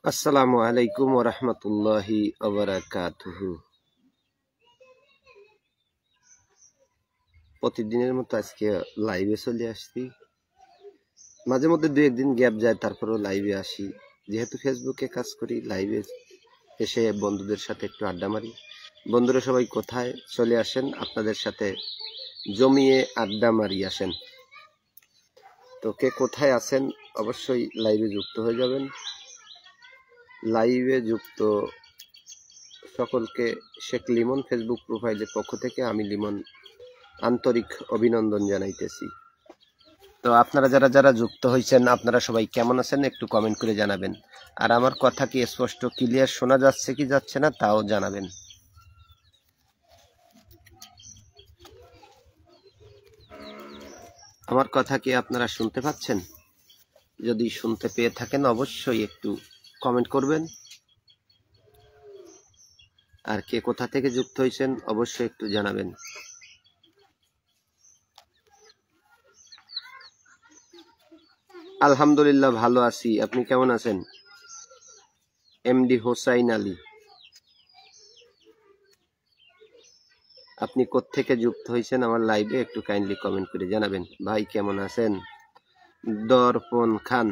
আসসালামু আলাইকুম ওয়া রাহমাতুল্লাহি ওয়া বারাকাতুহু। প্রতিদিনের মতো আজকে লাইভে চলে আসছি। মাঝে মধ্যে দুই একদিন গ্যাপ যায়, তারপরেও লাইভে আসি। যেহেতু ফেসবুকে কাজ করি, লাইভে এসে বন্ধুদের সাথে একটু আড্ডা মারি। বন্ধুরা সবাই কোথায়, চলে আসেন, আপনাদের সাথে জমিয়ে আড্ডা মারি আসেন। তো কে কোথায় আছেন অবশ্যই লাইভে যুক্ত হয়ে যাবেন। লাইভে যুক্ত সকলকে শেখ লিমন ফেসবুক প্রোফাইলের পক্ষ থেকে আমি লিমন আন্তরিক অভিনন্দন জানাইতেছি। তো আপনারা যারা যারা যুক্ত হয়েছেন, আপনারা সবাই কেমন আছেন একটু কমেন্ট করে জানাবেন। আর আমার কথা কি স্পষ্ট ক্লিয়ার শোনা যাচ্ছে কি যাচ্ছে না তাও জানাবেন। আমার কথা কি আপনারা শুনতে পাচ্ছেন? যদি শুনতে পেয়ে থাকেন অবশ্যই একটু কমেন্ট করবেন। আর কে কোথা থেকে যুক্ত হয়েছেন অবশ্যই একটু জানাবেন। আলহামদুলিল্লাহ ভালো আছি, আপনি কেমন আছেন? এমডি হোসাইন আলী, আপনি কোত্থেকে যুক্ত হয়েছেন আমার লাইভে একটু কাইন্ডলি কমেন্ট করে জানাবেন। ভাই কেমন আছেন? দর্পণ খান,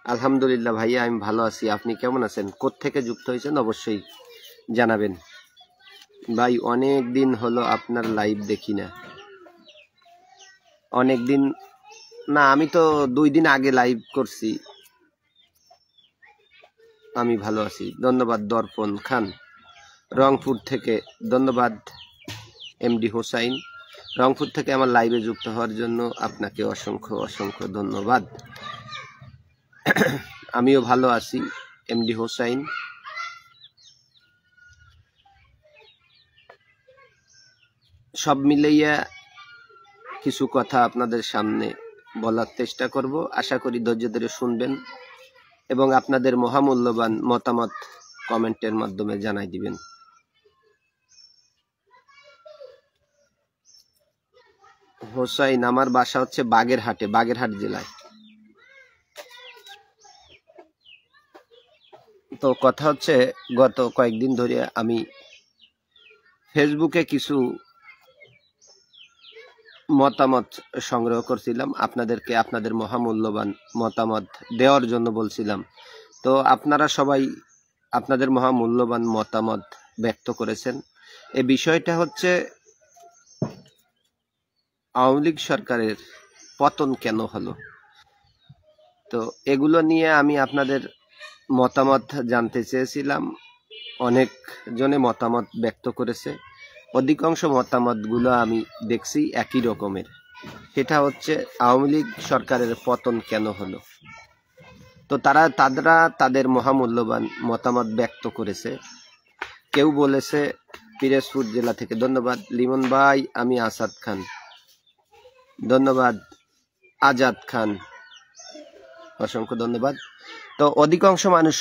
আলহামদুলিল্লাহ ভাইয়া আমি ভালো আছি, আপনি কেমন আছেন? কোত্থেকে যুক্ত হয়েছেন অবশ্যই জানাবেন। ভাই অনেক দিন হলো আপনার লাইভ দেখি না। অনেক দিন না, আমি তো 2 দিন আগে লাইভ করছি। আমি ভালো আছি, ধন্যবাদ। দর্পণ খান রংপুর থেকে, ধন্যবাদ। এমডি হোসাইন রংপুর থেকে আমার লাইভে যুক্ত হওয়ার জন্য আপনাকে অসংখ্য অসংখ্য ধন্যবাদ। আমিও ভালো আছি এমডি হোসাইন। সব মিলাইয়া কিছু কথা আপনাদের সামনে বলার চেষ্টা করব, আশা করি ধৈর্য ধরে শুনবেন এবং আপনাদের মহামূল্যবান মতামত কমেন্টের মাধ্যমে জানাই দিবেন। হোসাইন, আমার বাসা হচ্ছে বাগেরহাটে, বাগেরহাট জেলায়। তো কথা হচ্ছে, গত কয়েকদিন ধরে আমি ফেসবুকে কিছু মতামত সংগ্রহ করছিলাম, আপনাদেরকে আপনাদের মহামূল্যবান মতামত দেওয়ার জন্য বলছিলাম। তো আপনারা সবাই আপনাদের মহামূল্যবান মতামত ব্যক্ত করেছেন। এই বিষয়টা হচ্ছে আওয়ামী লীগ সরকারের পতন কেন হলো। তো এগুলো নিয়ে আমি আপনাদের মতামত জানতে চেয়েছিলাম। অনেক জনে মতামত ব্যক্ত করেছে, অধিকাংশ মতামতগুলো আমি দেখছি একই রকমের। সেটা হচ্ছে আওয়ামী লীগ সরকারের পতন কেন হলো। তো তারা তাদের মহামূল্যবান মতামত ব্যক্ত করেছে। কেউ বলেছে পিরোজপুর জেলা থেকে, ধন্যবাদ লিমন ভাই। আমি আসাদ খান, ধন্যবাদ। আজাদ খান, অসংখ্য ধন্যবাদ। তো অধিকাংশ মানুষ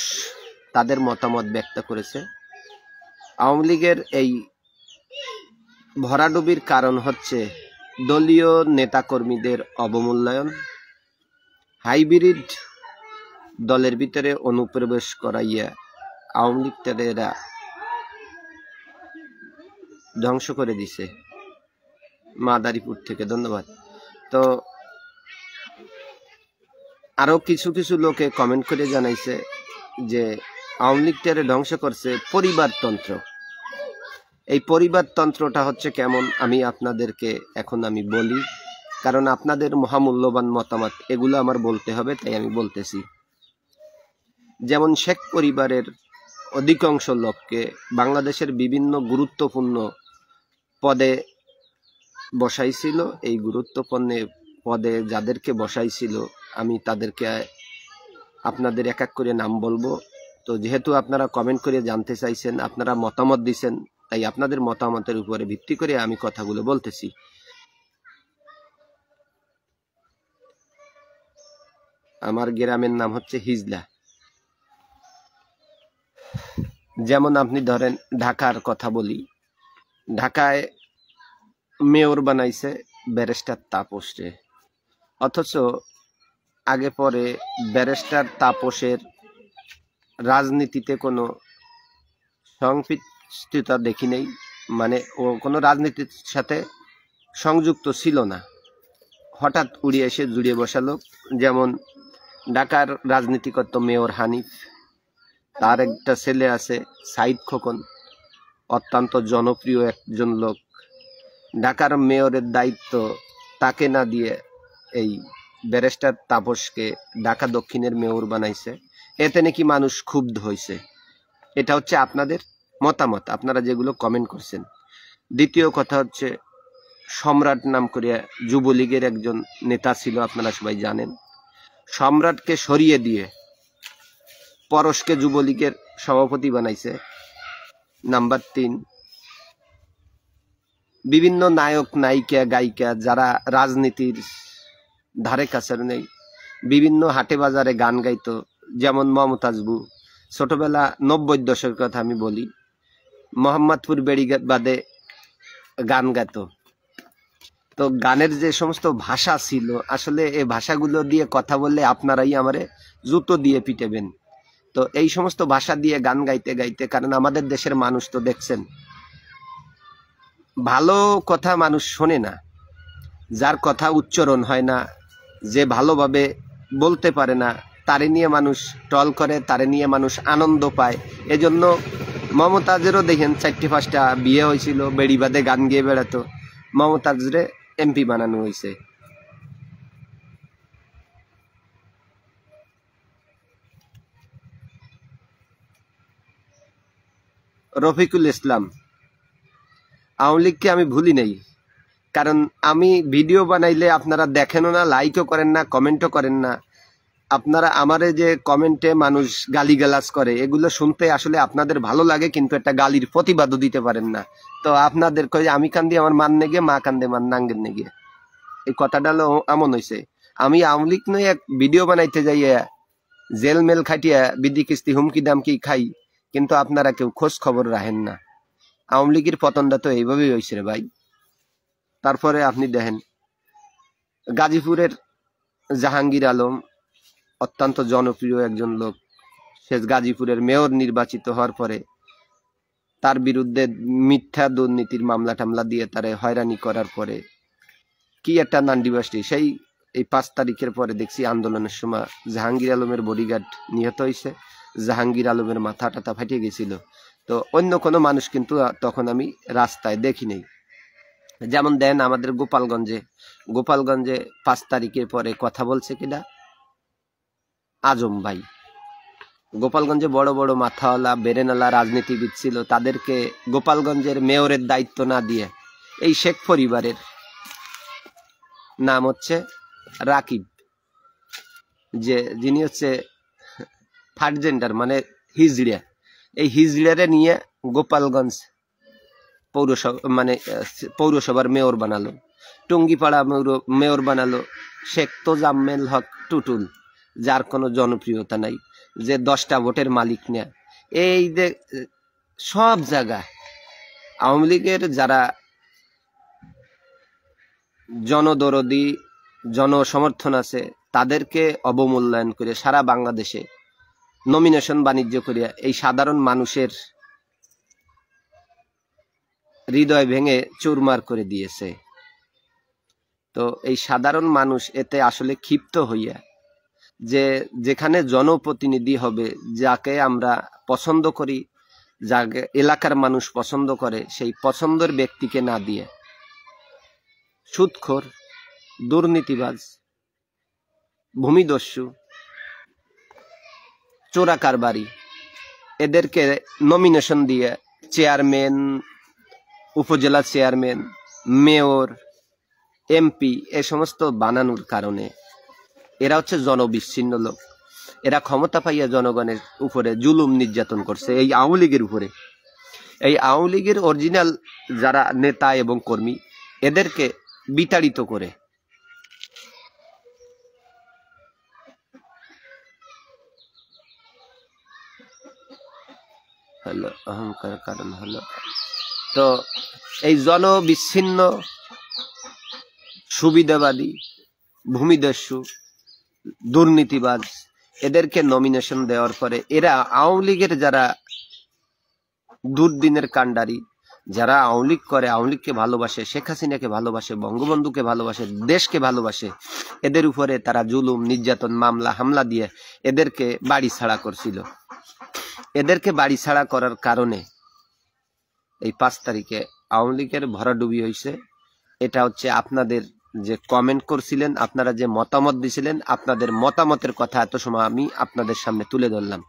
তাদের মতামত ব্যক্ত করেছে আওয়ামী লীগের এই ভরাডুবির কারণ হচ্ছে দলীয় নেতাকর্মীদের অবমূল্যায়ন, হাইব্রিড দলের ভিতরে অনুপ্রবেশ করাইয়া আওয়ামী লীগেরা ধ্বংস করে দিছে। মাদারীপুর থেকে, ধন্যবাদ। তো আরো কিছু কিছু লোকে কমেন্ট করে জানাইছে যে আওয়ামী লীগটারে ধ্বংস করছে পরিবারতন্ত্র। এই পরিবারতন্ত্রটা হচ্ছে কেমন আমি আপনাদেরকে এখন আমি বলি, কারণ আপনাদের মহামূল্যবান মতামত এগুলো আমার বলতে হবে, তাই আমি বলতেছি। যেমন শেখ পরিবারের অধিকাংশ লোককে বাংলাদেশের বিভিন্ন গুরুত্বপূর্ণ পদে বসাইছিল। এই গুরুত্বপূর্ণ পদে যাদেরকে বসাইছিল আমি তাদেরকে আপনাদের এক এক করে নাম বলবো। তো যেহেতু আপনারা কমেন্ট করে জানতে চাইছেন, আপনারা মতামত দিচ্ছেন, তাই আপনাদের মতামতের উপরে ভিত্তি করে আমি কথাগুলো বলতেছি। আমার গ্রামের নাম হচ্ছে হিজলা। যেমন আপনি ধরেন ঢাকার কথা বলি, ঢাকায় মেয়র বানাইছে ব্যারিস্টার তাপসকে, অথচ আগে পরে ব্যারিস্টার তাপসের রাজনীতিতে কোনো সংপৃক্ততা দেখি নেই, মানে ও কোনো রাজনীতির সাথে সংযুক্ত ছিল না, হঠাৎ উড়ে এসে জুড়িয়ে বসালো। যেমন ঢাকার রাজনীতি করত মেয়র হানিফ, তার একটা ছেলে আছে সাইদ খোকন, অত্যন্ত জনপ্রিয় একজন লোক। ঢাকার মেয়রের দায়িত্ব তাকে না দিয়ে এই ব্যারিস্টার তাপসকে ঢাকা দক্ষিণের মেয়র বানাইছে। এতে নাকি মানুষ ক্ষুব্ধ হয়েছে। এটা হচ্ছে আপনাদের মতামত, আপনারা যেগুলো কমেন্ট করছেন। দ্বিতীয় কথা হচ্ছে, সম্রাট নাম করে যুবলীগের একজন নেতা ছিল, আপনারা সবাই জানেন। সম্রাটকে সরিয়ে দিয়ে পরশকে যুবলীগের সভাপতি বানাইছে। নাম্বার 3, বিভিন্ন নায়ক নায়িকা গায়িকা যারা রাজনীতির ধারে কাছে নেই, বিভিন্ন হাটে বাজারে গান গাইতো, যেমন মমতাজবু ছোটবেলা 90 দশকের কথা আমি বলি, মোহাম্মদপুর বেড়িবাদে গান গাইতো। তো গানের যে সমস্ত ভাষা ছিল, আসলে এই ভাষাগুলো দিয়ে কথা বললে আপনারাই আমারে জুতো দিয়ে পিটাবেন। তো এই সমস্ত ভাষা দিয়ে গান গাইতে গাইতে, কারণ আমাদের দেশের মানুষ তো দেখছেন ভালো কথা মানুষ শোনে না, যার কথা উচ্চারণ হয় না, যে ভালোভাবে বলতে পারে না, তারে নিয়ে মানুষ টল করে, তারে নিয়ে মানুষ আনন্দ পায়। এজন্য মমতাজেরও দেখেন 4-5টা বিয়ে হয়েছিল, বেড়িবাদে গান গিয়ে বেড়াতো, মমতাজরে এমপি বানানো হয়েছে। রফিকুল ইসলাম, আওয়ামী লীগকে আমি ভুলি নাই, কারণ আমি ভিডিও বানাইলে আপনারা দেখেনও না, লাইকও করেন না, কমেন্টও করেন না। আপনারা আমারে যে কমেন্টে মানুষ গালিগালাজ করে, এগুলো শুনতে আসলে আপনাদের ভালো লাগে, কিন্তু একটা গালির প্রতিবাদও দিতে পারেন না। তো আপনাদের কই আমি কান্দি আমার মান নেগে, মা কান্দে মান নাঙ্গের নেগে, এই কথাটা হলো এমন হয়েছে। আমি আওয়ামী লীগ নয় এক ভিডিও বানাইতে যাইয়া জেল মেল খাটিয়া বিধি কিস্তি হুমকি দামকি খাই, কিন্তু আপনারা কেউ খোঁজ খবর রাখেন না। আওয়ামী লীগের পতনটা তো এইভাবেই হয়েছে রে ভাই। তারপরে আপনি দেখেন গাজীপুরের জাহাঙ্গীর আলম, অত্যন্ত জনপ্রিয় একজন লোক, সে গাজীপুরের মেয়র নির্বাচিত হওয়ার পরে তার বিরুদ্ধে মিথ্যা দুর্নীতির মামলা টামলা দিয়ে তারে হয়রানি করার পরে কি একটা নান্ডিবাসটি, সেই এই 5 তারিখের পরে দেখছি আন্দোলনের সময় জাহাঙ্গীর আলমের বডিগার্ড নিহত হয়েছে, জাহাঙ্গীর আলমের মাথা টাথা ফাটিয়ে গেছিল। তো অন্য কোনো মানুষ কিন্তু তখন আমি রাস্তায় দেখি নেই। যেমন দেন আমাদের গোপালগঞ্জে 5 তারিখের পরে কথা বলছে কিনা আজম ভাই। গোপালগঞ্জে বড় বড় মাথাওয়ালা বেরেনালা রাজনীতিবিদ ছিল, তাদেরকে গোপালগঞ্জের মেয়রের দায়িত্ব না দিয়ে এই শেখ পরিবারের নাম হচ্ছে রাকিব, যিনি হচ্ছে থার্ড জেন্ডার মানে হিজড়িয়া, এই হিজড়িয়ারে নিয়ে গোপালগঞ্জ পৌরসভার মেয়র বানালো, টুঙ্গিপাড়া মেয়র বানালো শেখ তোজাম্মেল হক টুটুল, যার কোনো জনপ্রিয়তা নাই, যে 10টা ভোটের মালিক নেয়। এই যে সব জায়গায় আওয়ামী লীগের যারা জনদরদি জনসমর্থন আছে, তাদেরকে অবমূল্যায়ন করে সারা বাংলাদেশে নমিনেশন বাণিজ্য করিয়া এই সাধারণ মানুষের হৃদয় ভেঙে চুরমার করে দিয়েছে। তো এই সাধারণ মানুষ এতে আসলে ক্ষিপ্ত হইয়া, যে যেখানে জনপ্রতিনিধি হবে, যাকে আমরা পছন্দ করি, যাকে এলাকার মানুষ পছন্দ করে, সেই পছন্দের ব্যক্তিকে না দিয়ে সুদখোর, দুর্নীতিবাজ, ভূমিদস্যু, চোরা কারবারি, এদেরকে নমিনেশন দিয়ে চেয়ারম্যান, উপজেলা চেয়ারম্যান, মেয়র, এমপি এ সমস্ত বানানোর কারণে এরা হচ্ছে জনবিচ্ছিন্ন লোক। এরা ক্ষমতা পাইয়া জনগণের উপরে জুলুম নির্যাতন করছে এই আওয়ামী লীগের উপরে। এই আওয়ামী লীগের অরিজিনাল যারা নেতা এবং কর্মী, এদেরকে বিতাড়িত করে হলো অহংকার কারণ হলো। তো এই জনবিচ্ছিন্ন সুবিধাবাদী, ভূমিদস্যু, দুর্নীতিবাজ, এদেরকে নমিনেশন দেওয়ার পরে এরা আওয়ামী লীগের যারা দুর্দিনের কাণ্ডারি, যারা আওয়ামী লীগ করে, আওয়ামী লীগকে ভালোবাসে, শেখ হাসিনাকে ভালোবাসে, বঙ্গবন্ধুকে ভালোবাসে, দেশকে ভালোবাসে, এদের উপরে তারা জুলুম, নির্যাতন, মামলা, হামলা দিয়ে এদেরকে বাড়ি ছাড়া করছিল। এদেরকে বাড়ি ছাড়া করার কারণে এই 5 তারিখে আওয়ামী লীগের ভরাডুবি হয়েছে। এটা হচ্ছে আপনাদের যে কমেন্ট করছিলেন, আপনারা যে মতামত দিছিলেন, আপনাদের মতামতের কথা এত সময় আমি আপনাদের সামনে তুলে ধরলাম।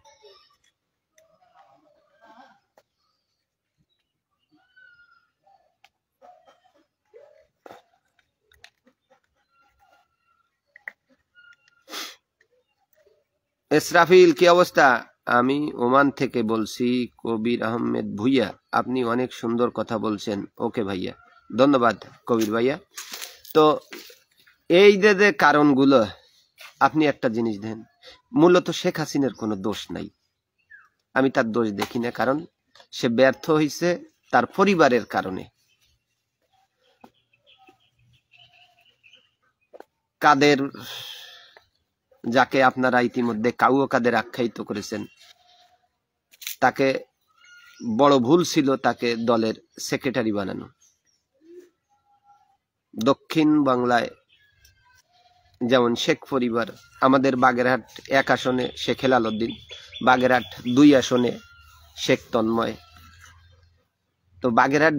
ইসরাফিল, কি অবস্থা? আমি ওমান থেকে বলছি, কবির আহমেদ ভুইয়া, আপনি অনেক সুন্দর কথা বলছেন। ওকে ভাইয়া, ধন্যবাদ কবির ভাইয়া। তো এই যে কারণগুলো, আপনি একটা জিনিস দেন, মূলত শেখ হাসিনার কোনো দোষ নাই, আমি তার দোষ দেখি না, কারণ সে ব্যর্থ হয়েছে তার পরিবারের কারণে। কাদের, যাকে আপনারা ইতিমধ্যে কাউয়া কাদের আখ্যায়িত করেছেন, তাকে বড় ভুল ছিল তাকে দলের সেক্রেটারি বানানো। দক্ষিণ বাংলায় যেমন শেখ পরিবার, আমাদের বাগেরহাট 1 আসনে শেখ হেলাল উদ্দিন, বাগেরহাট 2 আসনে শেখ তন্ময়। তো বাগেরহাট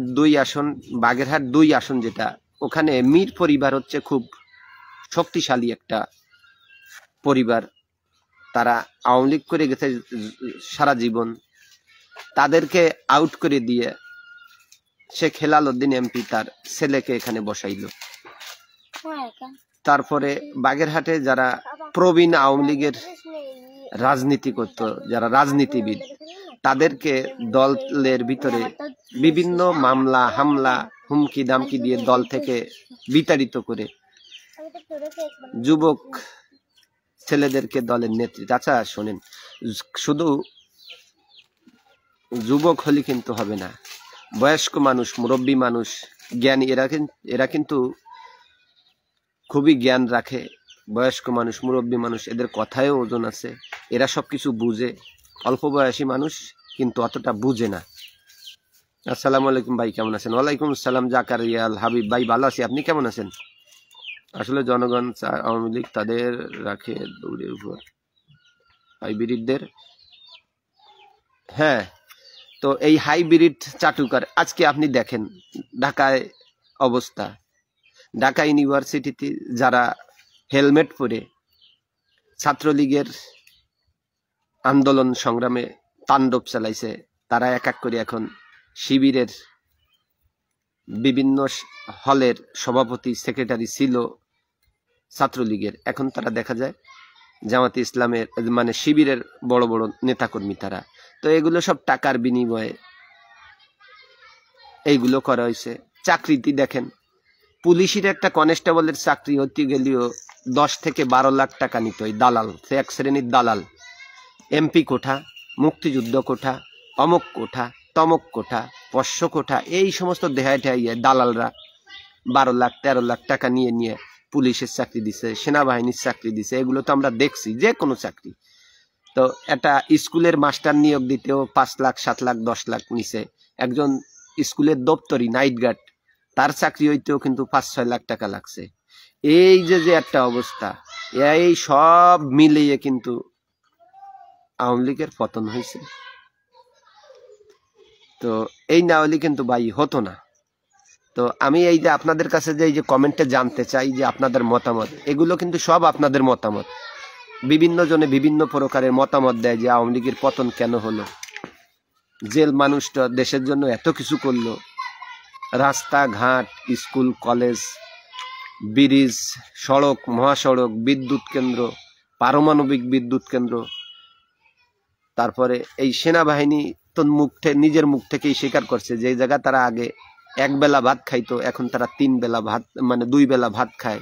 2 আসন যেটা, ওখানে মীর পরিবার হচ্ছে খুব শক্তিশালী একটা পরিবার, তারা আওয়ামী লীগ করে গেছে সারা জীবন, তাদেরকে আউট করে দিয়ে শেখ হেলাল উদ্দিন এমপি তার ছেলেকে এখানে বসাইল। তারপরে বাগেরহাটে যারা প্রবীণ আওয়ামী লীগের রাজনীতি করত, যারা রাজনীতিবিদ, তাদেরকে দলের ভিতরে বিভিন্ন মামলা, হামলা, হুমকি দামকি দিয়ে দল থেকে বিতাড়িত করে যুবক ছেলেদেরকে দলের নেতৃত্ব। আচ্ছা শোনেন, শুধু যুবক হলে কিন্তু হবে না, বয়স্ক মানুষ, মুরব্বী মানুষ, জ্ঞানী, এরা কিন্তু খুবই জ্ঞান রাখে। বয়স্ক মানুষ, মুরব্বী মানুষ, এদের কথায়ও ওজন আছে, এরা সবকিছু বুঝে। অল্প বয়সী মানুষ কিন্তু অতটা বুঝে না। আসসালামু আলাইকুম ভাই, কেমন আছেন? ওয়ালাইকুম আসসালাম জাকারিয়াল হাবিব ভাই, ভালো আছি, আপনি কেমন আছেন? আসলে জনগণ আওয়ামী লীগ তাদের রাখে দৌড়ের উপর হাইব্রিডদের। হ্যাঁ, তো এই হাইব্রিড চাটুকার আজকে আপনি দেখেন ঢাকায় অবস্থা, ঢাকা ইউনিভার্সিটিতে যারা হেলমেট পরে ছাত্রলীগের আন্দোলন সংগ্রামে তাণ্ডব চালাইছে, তারা এক এক করে এখন শিবিরের বিভিন্ন হলের সভাপতি, সেক্রেটারি ছিল ছাত্রলীগের, এখন তারা দেখা যায় জামাতে ইসলামের, মানে শিবিরের বড় বড় নেতাকর্মী তারা। তো এগুলো সব টাকার বিনিময়ে এইগুলো করা হয়েছে। চাকরিতে দেখেন, পুলিশের একটা কনস্টেবলের চাকরি হতে গেলেও 10 থেকে 12 লাখ টাকা নিত ওই দালাল, এক শ্রেণীর দালাল। এমপি কোঠা, মুক্তিযুদ্ধ কোঠা, অমক কোঠা, তমক কোঠা, পশ্য কোঠা, এই সমস্ত দেহায় ঠেহাইয়ে দালালরা 12 লাখ 13 লাখ টাকা নিয়ে নিয়ে পুলিশের চাকরি দিছে, সেনাবাহিনীর চাকরি দিছে। এগুলো তো আমরা দেখছি, যে কোনো চাকরি। তো একটা স্কুলের মাস্টার নিয়োগ দিতেও 5 লাখ 7 লাখ 10 লাখ নিছে। একজন স্কুলের দপ্তরি নাইট গার্ড, তার চাকরি হইতেও কিন্তু 5-6 লাখ টাকা লাগছে। এই যে একটা অবস্থা, এই সব মিলিয়ে কিন্তু আওয়ামী লীগের পতন হয়েছে। তো এই না হলে কিন্তু ভাই হতো না। তো আমি এই যে আপনাদের কাছে যে এই যে কমেন্টে জানতে চাই যে আপনাদের মতামত, এগুলো কিন্তু সব আপনাদের মতামত। বিভিন্ন জনে বিভিন্ন প্রকারের মতামত দেয় যে আওয়ামী লীগের পতন কেন হলো, জেল মানুষটা দেশের জন্য এত কিছু করলো, রাস্তাঘাট, স্কুল কলেজ, ব্রিজ, সড়ক, মহাসড়ক, বিদ্যুৎ কেন্দ্র, পারমাণবিক বিদ্যুৎ কেন্দ্র, তারপরে এই সেনাবাহিনী তো নিজের মুখ থেকেই স্বীকার করছে যে জায়গা তারা আগে 1 বেলা ভাত খাইতো, এখন তারা 3 বেলা ভাত, মানে 2 বেলা ভাত খায়,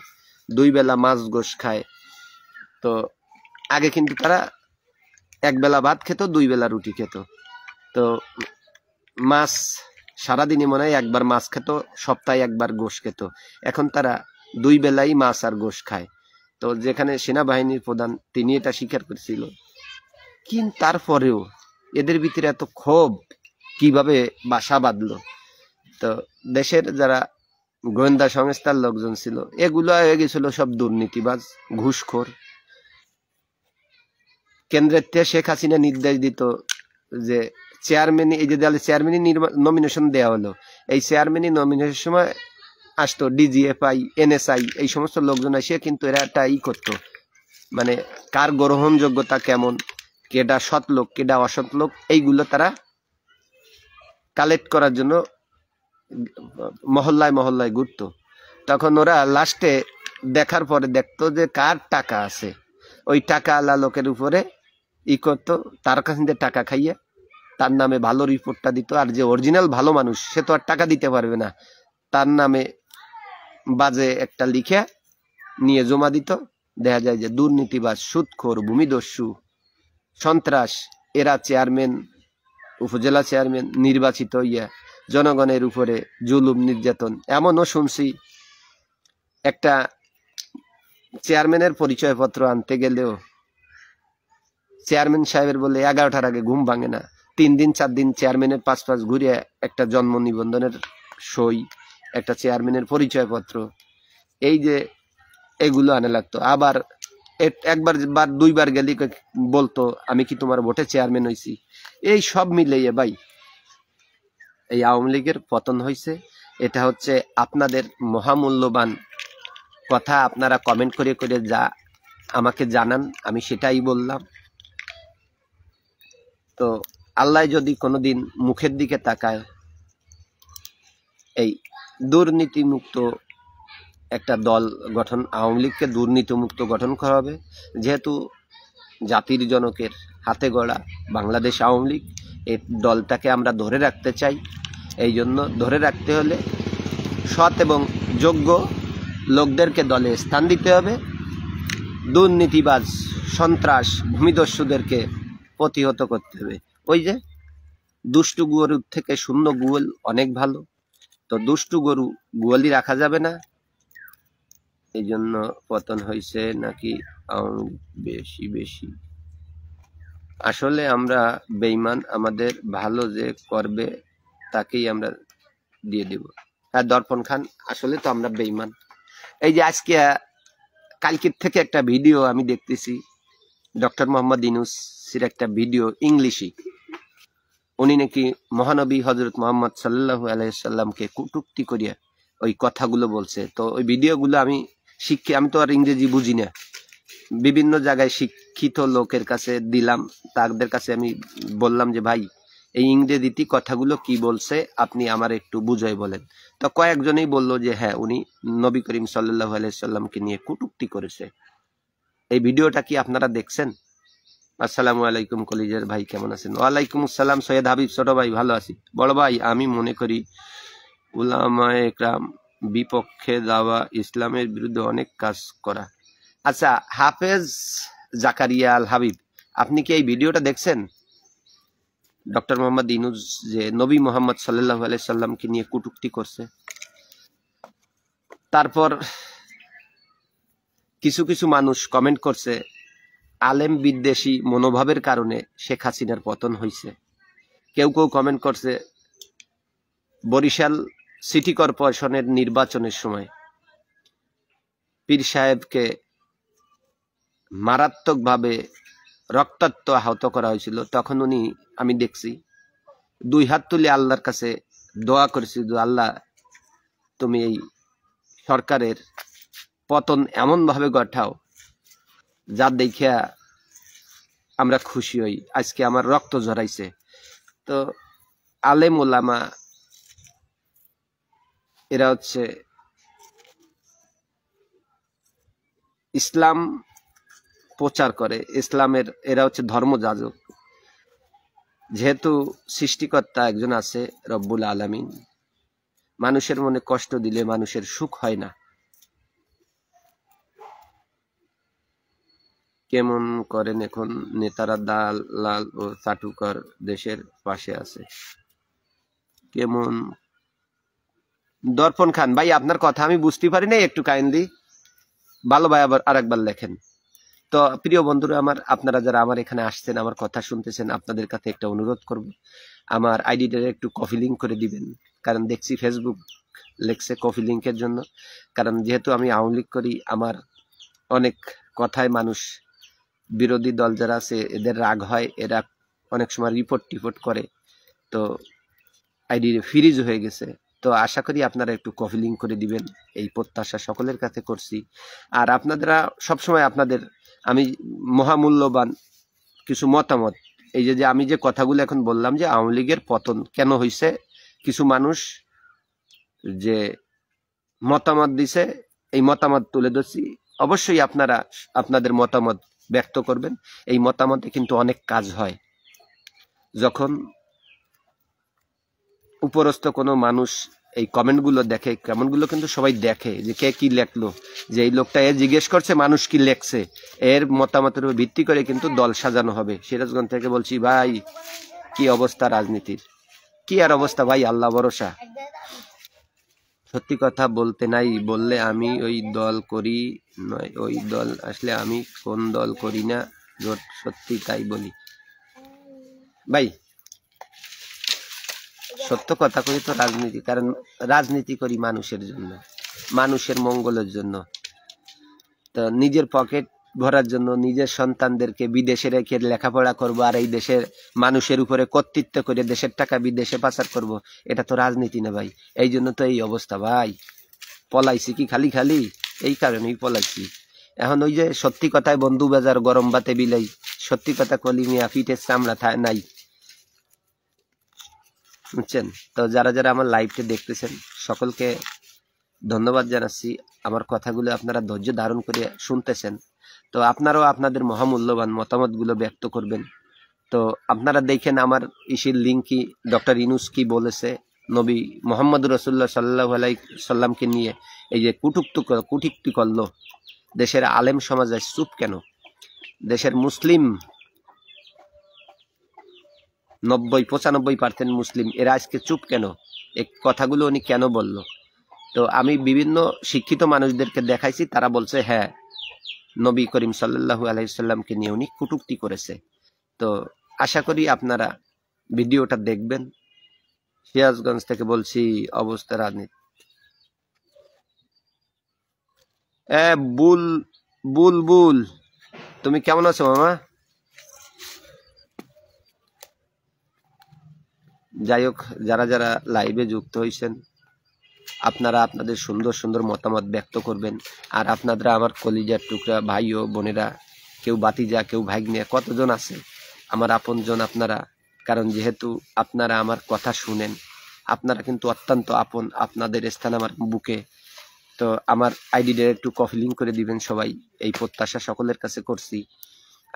2 বেলা মাছ গোশ খায়। তো আগে কিন্তু তারা 1 বেলা ভাত খেত, 2 বেলা রুটি খেত। তো মাছ সারাদিনে মনে হয় 1 বার মাছ খেত, সপ্তাহে 1 বার গোশ খেত। এখন তারা 2 বেলাই মাছ আর গোশ খায়। তো যেখানে সেনাবাহিনীর প্রধান তিনি এটা স্বীকার করেছিল, কিন্তু তারপরেও এদের ভিতরে এত ক্ষোভ কিভাবে বাসা বাঁধলো? তো দেশের যারা গোয়েন্দা সংস্থার লোকজন ছিল, এগুলো হয়ে গেছিল সব দুর্নীতিবাজ, ঘুষখোর। কেন্দ্রের থেকে শেখ হাসিনা নির্দেশ দিত যে চেয়ারম্যান, এই যে দলে চেয়ারম্যানই নমিনেশন দেওয়া হলো, এই চেয়ারম্যানই নমিনেশনের সময় আসতো ডিজিএফআই, এনএসআই, এই সমস্ত লোকজন এসে কিন্তু এরা একটা করতো, মানে কার গ্রহণযোগ্যতা কেমন, কেডা সৎ লোক কেডা অসৎ লোক, এইগুলো তারা কালেক্ট করার জন্য মহল্লায় মহল্লায় ঘুরতো। তখন ওরা লাস্টে দেখার পরে দেখতো যে কার টাকা আছে, ওই টাকা আলা লোকের উপরে করতো, তার কাছে টাকা খাইয়ে তার নামে ভালো রিপোর্টটা দিত। আর যে অরিজিনাল ভালো মানুষ সে তো আর টাকা দিতে পারবে না, তার নামে বাজে একটা লিখে নিয়ে জমা দিত। দেখা যায় যে দুর্নীতিবাজ, সুদখোর, ভূমিদস্যু, সন্ত্রাস, এরা চেয়ারম্যান, উপজেলা চেয়ারম্যান নির্বাচিত হইয়া জনগণের উপরে জুলুম নির্যাতন। এমনও শুনছি একটা চেয়ারম্যানের পরিচয়পত্র আনতে গেলেও চেয়ারম্যান সাহেবের বলে 11টার আগে ঘুম ভাঙে না, 3 দিন 4 দিন চেয়ারম্যানের পাশ ঘুরে একটা জন্ম নিবন্ধনের সই, একটা চেয়ারম্যানের পরিচয়পত্র, এই যে এগুলো আনে লাগতো। আবার একবার বা 2বার গেলি বলতো আমি কি তোমার ভোটে চেয়ারম্যান হয়েছি। এই সব মিলিয়ে ভাই এই আওয়ামী লীগের পতন হয়েছে। এটা হচ্ছে আপনাদের মহামূল্যবান কথা, আপনারা কমেন্ট করে করে যা আমাকে জানান আমি সেটাই বললাম। তো আল্লাহ যদি কোনোদিন মুখের দিকে তাকায়, এই দুর্নীতিমুক্ত একটা দল গঠন, আওয়ামী লীগকে দুর্নীতিমুক্ত গঠন করা হবে। যেহেতু জাতির জনকের হাতে গড়া বাংলাদেশ আওয়ামী লীগ, এই দলটাকে আমরা ধরে রাখতে চাই। এই জন্য ধরে রাখতে হলে সৎ এবং যোগ্য লোকদেরকে দলে স্থান দিতে হবে। দুর্নীতিবাজ, সন্ত্রাস, ভূমিদস্যুদেরকে প্রতিহত করতে হবে। ওই যে দুষ্টু গরুর থেকে শূন্য গোয়াল অনেক ভালো, তো দুষ্টু গরু গোয়ালই রাখা যাবে না। এই জন্য পতন হয়েছে নাকি বেশি বেশি। আসলে আমরা বেঈমান, আমাদের ভালো যে করবে তাকেই আমরা দিয়ে দেব। হ্যাঁ দর্পণ খান, আসলে তো আমরা বেঈমান। এই যে আজকে কালকের থেকে একটা ভিডিও আমি দেখতেছি, ডক্টর মোহাম্মদ ইউনূসের একটা ভিডিও ইংলিশে, উনি নাকি মহানবী হযরত মুহাম্মদ সাল্লাল্লাহু আলাইহি সাল্লামকে কটূক্তি করিয়া ওই কথাগুলো বলছে। তো ওই ভিডিওগুলো আমি আমি তো আর ইংরেজি বুঝি না, বিভিন্ন জায়গায় শিক্ষিত লোকের কাছে দিলাম, তাদের কাছে আমি বললাম যে ভাই এই ইংরেজিতে কথাগুলো কি বলছে আপনি আমার একটু বুঝাই বলেন। তো কয়েকজনেই বললো যে হ্যাঁ উনি নবী করিম সাল্লাল্লাহু আলাইহি সাল্লামকে নিয়ে কটূক্তি করেছে। এই ভিডিওটা কি আপনারা দেখছেন? আসসালামু আলাইকুম কলিজার ভাই, কেমন আছেন? ওয়ালাইকুম আসসালাম সৈয়দ হাবিব, ছোট ভাই ভালো আছি। বড় ভাই আমি মনে করি উলামায়ে ইকরাম বিপক্ষে যাওয়া ইসলামের বিরুদ্ধে অনেক কাজ করা। আচ্ছা হাফেজ জাকারিয়া আল হাবিব, আপনি কি এই ভিডিওটা দেখছেন? ডক্টর মোহাম্মদ ইউনূস যে নবী মোহাম্মদ সাল্লাল্লাহু আলাইহি সাল্লামকে নিয়ে কটূক্তি করছে। তারপর কিছু কিছু মানুষ কমেন্ট করছে আলেম বিদ্বেষী মনোভাবের কারণে শেখ হাসিনার পতন হয়েছে। কেউ কেউ কমেন্ট করছে বরিশাল সিটি কর্পোরেশনের নির্বাচনের সময় পীর সাহেবকে মারাত্মকভাবে রক্তাক্ত আহত করা হয়েছিল। তখন উনি, আমি দেখছি 2 হাত তুলে আল্লাহর কাছে দোয়া করেছি যে আল্লাহ তুমি এই সরকারের পতন এমন ভাবে ঘটাও যা দেখিয়া আমরা খুশি হই। আজকে আমার রক্ত ঝরাইছে। তো আলেম ওলামা এরা হচ্ছে ইসলাম প্রচার করে, ইসলামের এরা হচ্ছে ধর্মযাজক। যেহেতু সৃষ্টিকর্তা একজন আছে রব্বুল আলামিন, মানুষের মনে কষ্ট দিলে মানুষের সুখ হয় না। কেমন করেন এখন নেতারা দালাল ও চাটুকার দেশের পাশে আছে? কেমন? দর্পণ খান ভাই আপনার কথা আমি বুঝতে পারি না, একটু কাইন্ডলি ভালো ভাই আবার আরেকবার লেখেন। তো প্রিয় বন্ধুরা আমার, আপনারা যারা আমার এখানে আসছেন, আমার কথা শুনতেছেন, আপনাদের কাছে একটা অনুরোধ করব, আমার আইডিটা একটু কপি লিঙ্ক করে দিবেন। কারণ দেখছি ফেসবুক লেখছে কপি লিঙ্কের জন্য। কারণ যেহেতু আমি আওয়ামী লীগ করি, আমার অনেক কথায় মানুষ, বিরোধী দল যারা আছে এদের রাগ হয়, এরা অনেক সময় রিপোর্ট করে, তো আইডি ফ্রিজ হয়ে গেছে। তো আশা করি আপনারা একটু কপি লিঙ্ক করে দিবেন, এই প্রত্যাশা সকলের কাছে করছি। আর আপনারা সবসময় আপনাদের আমি মহামূল্যবান কিছু মতামত, এই যে আমি যে কথাগুলো এখন বললাম যে আওয়ামী লীগের পতন কেন হয়েছে, কিছু মানুষ যে মতামত দিছে, এই মতামত তুলে ধরছি। অবশ্যই আপনারা আপনাদের মতামত ব্যক্ত করবেন। এই মতামতে কিন্তু অনেক কাজ হয়। যখন উপরস্থ কোনো মানুষ এই কমেন্টগুলো দেখে, কমেন্টগুলো কিন্তু সবাই দেখে যে কে কি লেখলো, যে এই লোকটা এ জিজ্ঞেস করছে মানুষ কি লেখছে, এর মতামতের উপর ভিত্তি করে কিন্তু দল সাজানো হবে। সিরাজগঞ্জ থেকে বলছি ভাই, কি অবস্থা রাজনীতির, কি আর অবস্থা ভাই, আল্লাহ ভরসা। সত্যি কথা বলতে নাই বললে আমি ওই দল করি নয়, ওই দল আসলে আমি কোন দল করি না, সত্যি তাই বলি ভাই, সত্য কথা করি তো রাজনীতি, কারণ রাজনীতি করি মানুষের জন্য, মানুষের মঙ্গলের জন্য। তো নিজের পকেট ভরার জন্য, নিজের সন্তানদেরকে বিদেশে রেখে লেখাপড়া করব, আর এই দেশের মানুষের উপরে কর্তৃত্ব করে দেশের টাকা বিদেশে পাচার করব, এটা তো রাজনীতি না ভাই। এই জন্য তো এই অবস্থা ভাই, পলাইছি কি খালি খালি, এই কারণেই পলাইছি। এখন ওই যে সত্যি কথায় বন্ধু বাজার গরম বাতে বিলাই, সত্যি কথা কলি মিয়া পিঠের চামড়া নাই, বুঝছেন? তো যারা যারা আমার লাইভটা দেখতেছেন সকলকে ধন্যবাদ জানাচ্ছি। আমার কথাগুলো আপনারা ধৈর্য ধারণ করে শুনতেছেন। তো আপনারাও আপনাদের মহামূল্যবান মতামতগুলো ব্যক্ত করবেন। তো আপনারা দেখেন আমার ইসির লিঙ্ক কি, ডক্টর ইউনূস কি বলেছে নবী মোহাম্মদ রাসূলুল্লাহ সাল্লাল্লাহু আলাইহি সাল্লামকে নিয়ে, এই যে কুটুক্তি করলো, দেশের আলেম সমাজ আজ চুপ কেন? দেশের মুসলিম 90-95% মুসলিম, এরা আজকে চুপ কেন? এই কথাগুলো উনি কেন বলল? তো আমি বিভিন্ন শিক্ষিত মানুষদেরকে দেখাইছি, তারা বলছে হ্যাঁ, নবী করিম সাল্লাল্লাহু আলাইহি সাল্লামকে নিয়ে উনি কটূক্তি করেছে। তো আশা করি আপনারা ভিডিওটা দেখবেন। সিরাজগঞ্জ থেকে বলছি, অবস্থা রাজনীতি। বুলবুল, তুমি কেমন আছো মামা? যাই হোক, যারা যারা লাইভে যুক্ত হয়েছেন, আপনারা আপনাদের সুন্দর সুন্দর মতামত ব্যক্ত করবেন। আর আপনারা আমার কলিজার টুকরা ভাই ও বোনেরা, কেউ বাতিজা, কেউ ভাগ্নে, কতজন আছে আমার আপনজন আপনারা। কারণ যেহেতু আপনারা আমার কথা শুনেন, আপনারা কিন্তু অত্যন্ত আপন, আপনাদের স্থান আমার বুকে। তো আমার আইডিটা একটু কপি লিঙ্ক করে দিবেন সবাই, এই প্রত্যাশা সকলের কাছে করছি।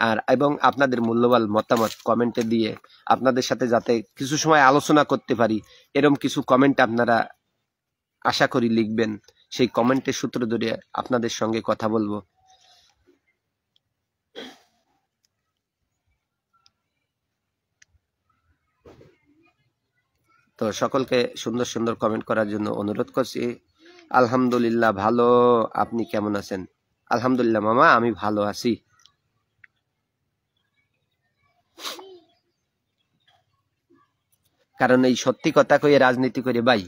আর এবং আপনাদের মূল্যবান মতামত কমেন্টে দিয়ে আপনাদের সাথে যাতে কিছু সময় আলোচনা করতে পারি, এরকম কিছু কমেন্ট আপনারা আশা করি লিখবেন। সেই কমেন্টের সূত্র ধরে আপনাদের সঙ্গে কথা বলবো। তো সকলকে সুন্দর সুন্দর কমেন্ট করার জন্য অনুরোধ করছি। আলহামদুলিল্লাহ ভালো, আপনি কেমন আছেন? আলহামদুলিল্লাহ মামা, আমি ভালো আছি। কারণ এই সত্যি কথা কয়ে রাজনীতি করে ভাই,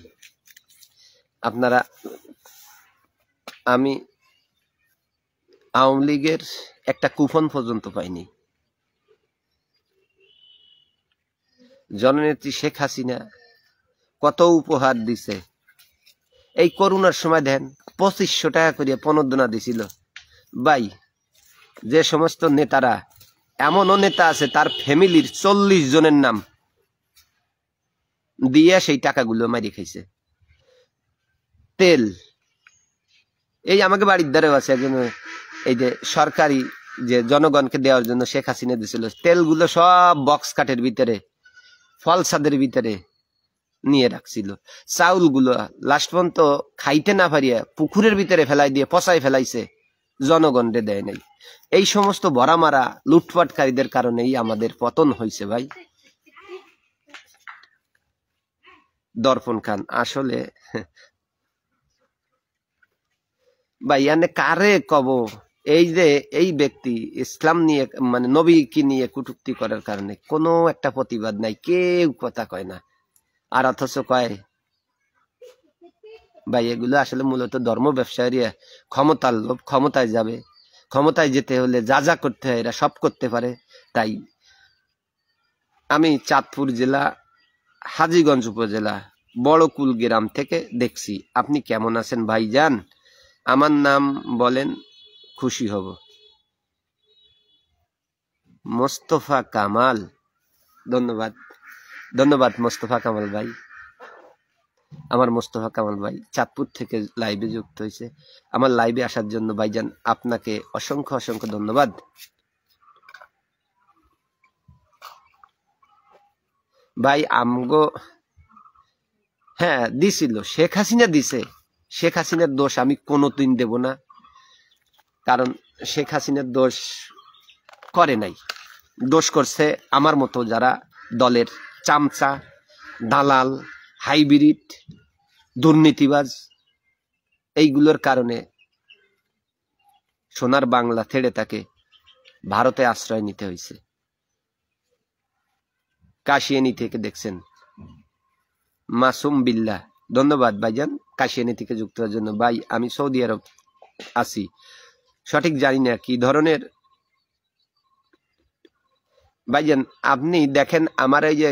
আপনারা, আমি আওয়ামী লীগের একটা কুপন পর্যন্ত পাইনি। জননেত্রী শেখ হাসিনা কত উপহার দিছে, এই করোনার সময় দেন 2500 টাকা করে প্রণোদনা দিছিল ভাই। যে সমস্ত নেতারা, এমনও নেতা আছে তার ফ্যামিলির 40 জনের নাম দিয়ে সেই টাকাগুলো মারি খাইছে। তেল, এই আমাকে বাড়ির দ্বারেও আছে একজন, এই যে সরকারি যে জনগণকে দেওয়ার জন্য শেখ হাসিনা দিছিল, তেলগুলো সব বক্স কাটের ভিতরে, ফলসাদের ভিতরে নিয়ে রাখছিল। চাউলগুলো লাস্ট পর্যন্ত খাইতে না পারিয়া পুকুরের ভিতরে ফেলাই দিয়ে পচাই ফেলাইছে, জনগণকে দেয় নাই। এই সমস্ত ভরামারা লুটপাটকারীদের কারণেই আমাদের পতন হয়েছে ভাই। দর্পণ খান, আসলে ভাই এনে কারে কব, এই যে এই ব্যক্তি ইসলাম নিয়ে মানে নবীকে নিয়ে কটূক্তি করার কারণে কোনো একটা প্রতিবাদ নাই, কেউ কথা কয় না, আর অথচ কয় ভাই এগুলো আসলে মূলত ধর্ম ব্যবসায়ী, ক্ষমতার লোভ, ক্ষমতায় যাবে, ক্ষমতায় যেতে হলে যা যা করতে হয় এরা সব করতে পারে। তাই আমি চাঁদপুর জেলা হাজীগঞ্জ উপজেলা বড়কুল গ্রাম থেকে দেখছি। আপনি কেমন আছেন ভাইজান? আমার নাম বলেন, খুশি হব। মোস্তফা কামাল, ধন্যবাদ, ধন্যবাদ মোস্তফা কামাল ভাই। আমার মোস্তফা কামাল ভাই চাঁদপুর থেকে লাইভে যুক্ত হয়েছে। আমার লাইভে আসার জন্য ভাইজান আপনাকে অসংখ্য অসংখ্য ধন্যবাদ। ভাই আমগো, হ্যাঁ দিছিল, শেখ হাসিনা দিছে। শেখ হাসিনার দোষ আমি কোনোদিন দেব না, কারণ শেখ হাসিনার দোষ করে নাই, দোষ করছে আমার মতো যারা দলের চামচা, দালাল, হাইব্রিড, দুর্নীতিবাজ, এইগুলোর কারণে সোনার বাংলা ছেড়ে তাকে ভারতে আশ্রয় নিতে হয়েছে। কাশিয়ানি থেকে দেখছেন মাসুম বিল্লাহ, ধন্যবাদ ভাইজান কাশিয়ানি থেকে যুক্ত হওয়ার জন্য। ভাই আমি সৌদি আরব আছি, সঠিক জানি না কি ধরনের। ভাইজান আপনি দেখেন আমার এই যে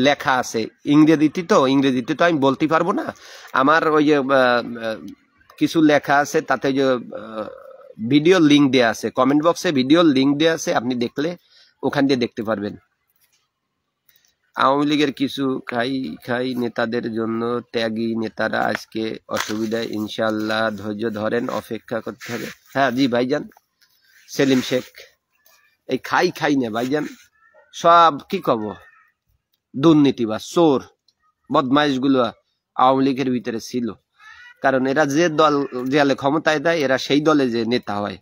লেখা আছে ইংরেজিতে, তো ইংরেজিতে তো আমি বলতে পারবো না, আমার ওই যে কিছু লেখা আছে, তাতে যে ভিডিও লিঙ্ক দেয়া আছে, কমেন্ট বক্সে ভিডিও লিঙ্ক দেয়া আছে, আপনি দেখলে ওখান দিয়ে দেখতে পারবেন। আওয়ামী লীগের কিছু খাই খাই নেতাদের জন্য ত্যাগী নেতারা আজকে অসুবিধায়, ইনশাল্লাহ ধৈর্য ধরেন, অপেক্ষা করতে হবে। হ্যাঁ জি ভাইজান সেলিম শেখ, এই খাই খাই না ভাইজান, সব কি কব দুর্নীতি বা চোর বদমাইশ গুলো আওয়ামী লীগের ভিতরে ছিল, কারণ এরা যে দল দেয়ালে ক্ষমতায় দেয় এরা সেই দলে যে নেতা হয়।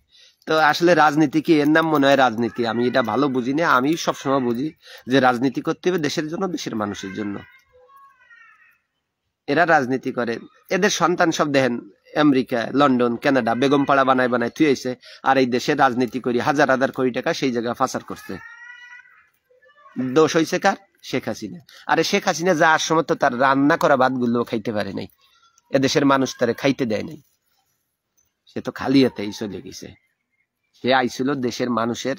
তো আসলে রাজনীতি কি, এর নাম মনে হয় রাজনীতি, আমি এটা ভালো বুঝি না। আমি সবসময় বুঝি যে রাজনীতি করতে হবে দেশের জন্য, দেশের মানুষের জন্য। এরা রাজনীতি করে, এদের সন্তান সব দেখেন আমেরিকা, লন্ডন, কানাডা বেগম পাড়া বানায় বানায় থুয়েছে, আর এই দেশে রাজনীতি করি হাজার হাজার কোটি টাকা সেই জায়গায় পাচার করছে। দোষ হয়েছে কার? শেখ হাসিনা। আরে শেখ হাসিনা যাওয়ার সময় তো তার রান্না করা ভাত গুলো খাইতে পারে নাই, এদেশের মানুষ তারে খাইতে দেয় নাই, সে তো খালি হাতেই চলে গেছে। সে আইছিল দেশের মানুষের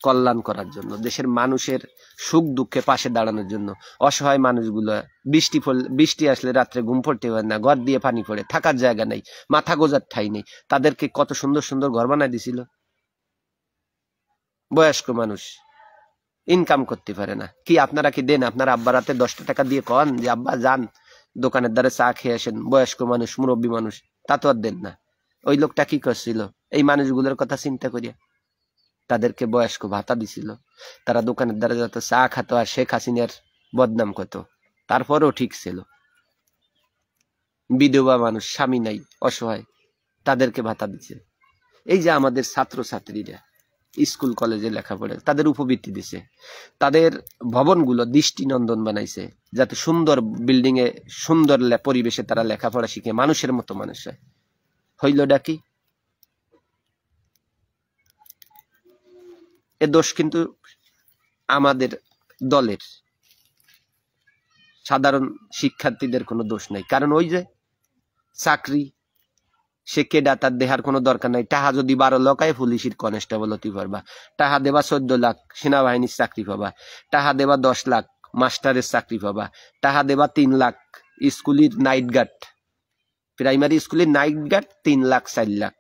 কল্যাণ করার জন্য, দেশের মানুষের সুখ দুঃখে পাশে দাঁড়ানোর জন্য। অসহায় মানুষগুলো বৃষ্টি আসলে রাত্রে ঘুম পড়তে পারে না, ঘর দিয়ে পানি পড়ে, থাকার জায়গা নেই, মাথা গোজার ঠাই নেই, তাদেরকে কত সুন্দর সুন্দর ঘর বানায় দিছিল। বয়স্ক মানুষ ইনকাম করতে পারে না, কি আপনারা কি দেন? আপনার আব্বার হাতে 10 টাকা দিয়ে কন যে আব্বা যান দোকানের দ্বারে চা খেয়ে আসেন, বয়স্ক মানুষ, মুরব্বী মানুষ, তা তো আর দেন না। ওই লোকটা কি করছিল এই মানুষগুলোর কথা চিন্তা করিয়া? তাদেরকে বয়স্ক ভাতা দিছিল, তারা দোকানের দ্বারা যত চা খাতো আর শেখ হাসিনার বদনাম করত, তারপরেও ঠিক ছিল। বিধবা মানুষ, স্বামী নাই, অসহায়, তাদেরকে ভাতা দিচ্ছে। এই যে আমাদের ছাত্র ছাত্রীরা স্কুল কলেজে লেখাপড়ে, তাদের উপবৃত্তি দিছে, তাদের ভবনগুলো দৃষ্টিনন্দন বানাইছে, যাতে সুন্দর বিল্ডিং এ সুন্দর পরিবেশে তারা লেখাপড়া শিখে মানুষের মতো মানুষ হয়। হইলটা কি? এ দোষ কিন্তু আমাদের দলের সাধারণ শিক্ষার্থীদের কোনো দোষ নাই, কারণ ওই যে চাকরি, সে কেডা, তার দেহার কোনো দরকার নাই। টাহা যদি 12 লকায় পুলিশের কনস্টেবল হতে পারবা, টাহা দেবা 14 লাখ সেনাবাহিনীর চাকরি পাবা, টাহা দেবা 10 লাখ মাস্টারের চাকরি পাবা, টাহা দেবা 3 লাখ স্কুলের নাইট গার্ড, প্রাইমারি স্কুলের নাইট গার্ড 3 লাখ 4 লাখ।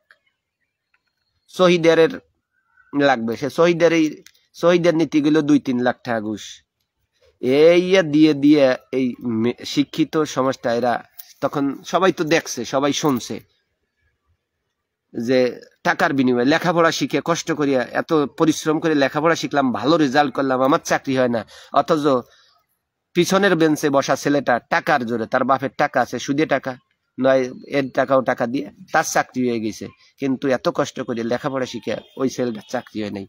শহীদের লাগবে, সে শহীদের নীতিগুলো 2-3 লাখ টাকা ঘুষ, এই দিয়ে দিয়ে এই শিক্ষিত সমাজটা, এরা তখন সবাই তো দেখছে, সবাই শুনছে যে টাকার বিনিময়ে লেখাপড়া শিখে কষ্ট করিয়া এত পরিশ্রম করে লেখাপড়া শিখলাম, ভালো রেজাল্ট করলাম, আমার চাকরি হয় না, অথচ পিছনের বেঞ্চে বসা ছেলেটা টাকার জোরে, তার বাপের টাকা আছে, সুদে টাকা নয়, এর টাকাও টাকা দিয়ে তার চাকরি হয়ে গেছে, কিন্তু এত কষ্ট করে লেখাপড়া শিখে ওই ছেলেটার চাকরি হয় নাই।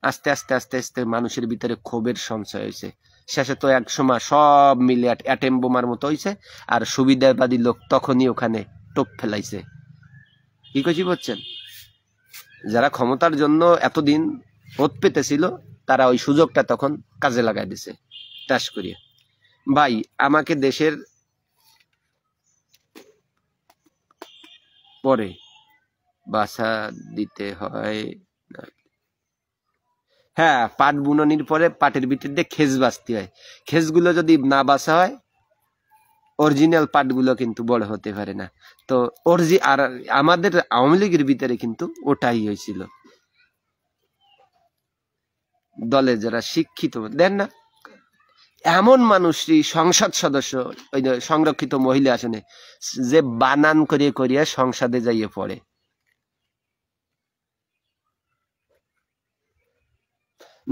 আস্তে আস্তে আস্তে আস্তে মানুষের ভিতরে ক্ষোভের সঞ্চয় হয়েছে, শেষে তো এক সময় সব মিলে অ্যাটেম বোমার মতো হয়েছে, আর সুবিধাবাদী লোক তখনই ওখানে টোপ ফেলাইছে। কি কইছি বুঝছেন? যারা ক্ষমতার জন্য এতদিন ওত পেতেছিল তারা ওই সুযোগটা তখন কাজে লাগাই দিছে টাস করিয়া। ভাই আমাকে দেশের পরে বাসা দিতে হয়। হ্যাঁ, পাট বুননির পরে পাটের ভিতর দিয়ে খেজ বাঁচতে হয়। খেজগুলো যদি না বাসা হয় অরিজিনাল পাটগুলো কিন্তু বড় হতে পারে না। তো আর আমাদের আওয়ামী লীগের ভিতরে কিন্তু ওটাই হয়েছিল। দলে যারা শিক্ষিত দেন না, এমন মানুষই সংসদ সদস্য, ওই যে সংরক্ষিত মহিলা আসনে যে বানান করিয়ে করিয়া সংসদে যাইয়ে পড়ে।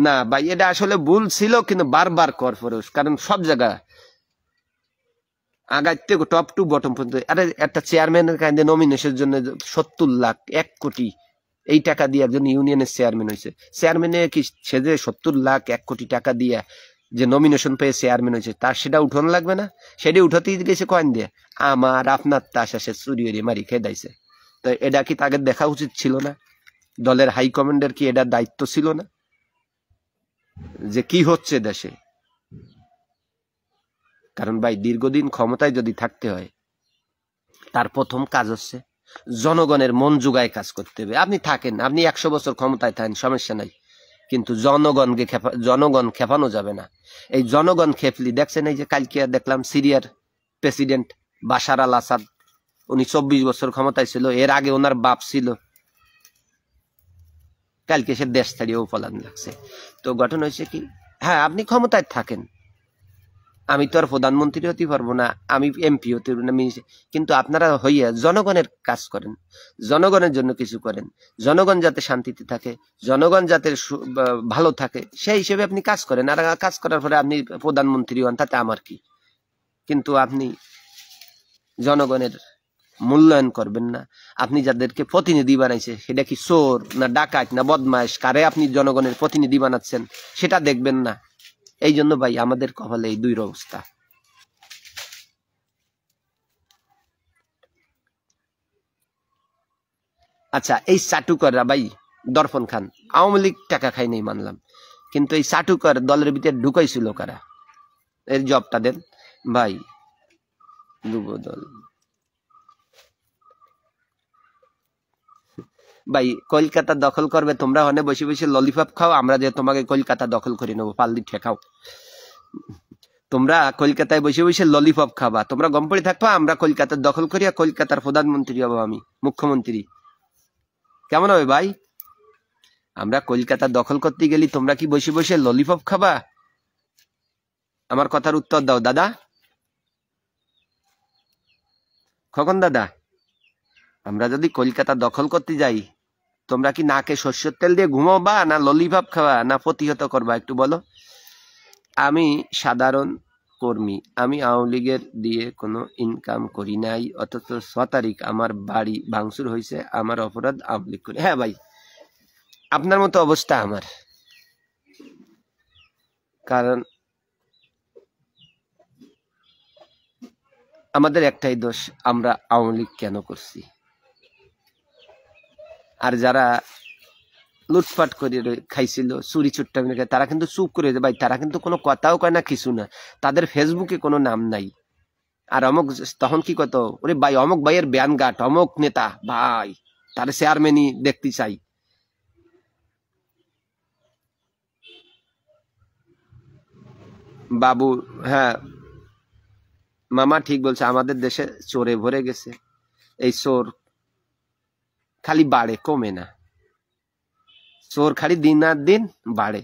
না ভাই, এটা আসলে ভুল ছিল, কিন্তু বারবার কর ফরস, কারণ সব জায়গায় আগাইতে টপ টু বটম পর্যন্ত। আরে একটা চেয়ারম্যানের কাছে নমিনেশনের জন্য 70 লাখ 1 কোটি এই টাকা দিয়ে একজন ইউনিয়নের চেয়ারম্যান হয়েছে। চেয়ারম্যানে কি সে যে 70 লাখ 1 কোটি টাকা দিয়ে যে নমিনেশন পেয়ে চেয়ারম্যান হয়েছে তার সেটা উঠানো লাগবে না? সেটা উঠাতেই গেছে কয়েন দিয়ে আমার আপনার তাস আসে চুরি মারি খেয়ে দাইছে। তো এটা কি তাকে দেখা উচিত ছিল না? দলের হাইকমান্ডের কি এটা দায়িত্ব ছিল না যে কি হচ্ছে দেশে? কারণ ভাই দীর্ঘদিন ক্ষমতায় যদি থাকতে হয় তার প্রথম কাজ হচ্ছে জনগণের মন জোগায় কাজ করতে হবে। আপনি থাকেন, আপনি 100 বছর ক্ষমতায় থাকেন, সমস্যা নাই, কিন্তু জনগণ খেপানো যাবে না। এই জনগণ খেপলি দেখছেন, এই যে কালকে দেখলাম সিরিয়ার প্রেসিডেন্ট বাশার আল আসাদ, উনি 24 বছর ক্ষমতায় ছিল, এর আগে ওনার বাপ ছিল, কালকে সে দেশ ছাড়িয়েও পলান লাগছে। তো গঠন হয়েছে কি, হ্যাঁ আপনি ক্ষমতায় থাকেন, আমি তো আর প্রধানমন্ত্রী হতে পারবো না, আমি এমপি হতে পারবো না, কিন্তু আপনারা হইয়া জনগণের কাজ করেন, জনগণের জন্য কিছু করেন, জনগণ যাতে শান্তিতে থাকে, জনগণ যাতে ভালো থাকে, সেই হিসেবে আপনি কাজ করেন। আর কাজ করার পরে আপনি প্রধানমন্ত্রী হন, তাতে আমার কি? কিন্তু আপনি জনগণের মূল্যায়ন করবেন না। আপনি যাদেরকে প্রতিনিধি বানাইছে সেটা কি চোর না ডাকাত না বদমাইশ, কারে আপনি জনগণের প্রতিনিধি বানাচ্ছেন সেটা দেখবেন না। এই জন্য ভাই আমাদের কপালে এই দুই অবস্থা। আচ্ছা, এই চাটুকাররা ভাই, দর্পণ খান আওয়ামী লীগ টাকা খাই নাই মানলাম, কিন্তু এই চাটুকার দলের ভিতরে ঢুকাইছিল কারা? এর জবটা দেন ভাই। যুবদল ভাই কলকাতা দখল করবে, তোমরা ওখানে বসে বসে ললিপপ খাও, আমরা যে তোমাকে কলকাতা দখল করে নেবো, পাল্লি ঠেকাও। তোমরা কলকাতায় বসে বসে ললিপপ খাবা, তোমরা গম পড়ে থাকবা, আমরা কলকাতা দখল করিয়া কলকাতার প্রধানমন্ত্রী হবো, আমি মুখ্যমন্ত্রী। কেমন হবে ভাই? আমরা কলকাতা দখল করতে গেলি তোমরা কি বসে বসে ললিপপ খাবা? আমার কথার উত্তর দাও দাদা, খোকন দাদা। আমরা যদি কলকাতা দখল করতে যাই, তোমরা কি নাকে সর্ষের তেল দিয়ে ঘুমাবা না ললিপপ খাওয়া না প্রতিহত করবা? একটু বলো। আমি সাধারণ কর্মী, আমি আওয়ামী লীগের দিয়ে কোনো ইনকাম করি নাই, অথচ 6 তারিখ আমার বাড়ি ভাঙচুর হয়েছে, আমার অপরাধ আওয়ামী লীগ করে। হ্যাঁ ভাই, আপনার মতো অবস্থা আমার, কারণ আমাদের একটাই দোষ, আমরা আওয়ামী লীগ কেন করছি। আর যারা লুটপাট করে খাইছিল, চুরি চুট্টামি, তারা কিন্তু চুপ করে ভাই, তারা কিন্তু কোনো কথাও কয় না, কিছু না, তাদের ফেসবুকে কোনো নাম নাই। আর অমুক তখন কি কত, ওরে ভাই অমুক ভাইয়ের ব্যান গাট, অমুক নেতা ভাই, তার চেয়ারম্যানই দেখতে চাই। বাবু, হ্যাঁ মামা ঠিক বলছে, আমাদের দেশে চোরে ভরে গেছে, এই চোর খালি বাড়ে, কমে না, চোর খালি দিন আর দিন বাড়ে।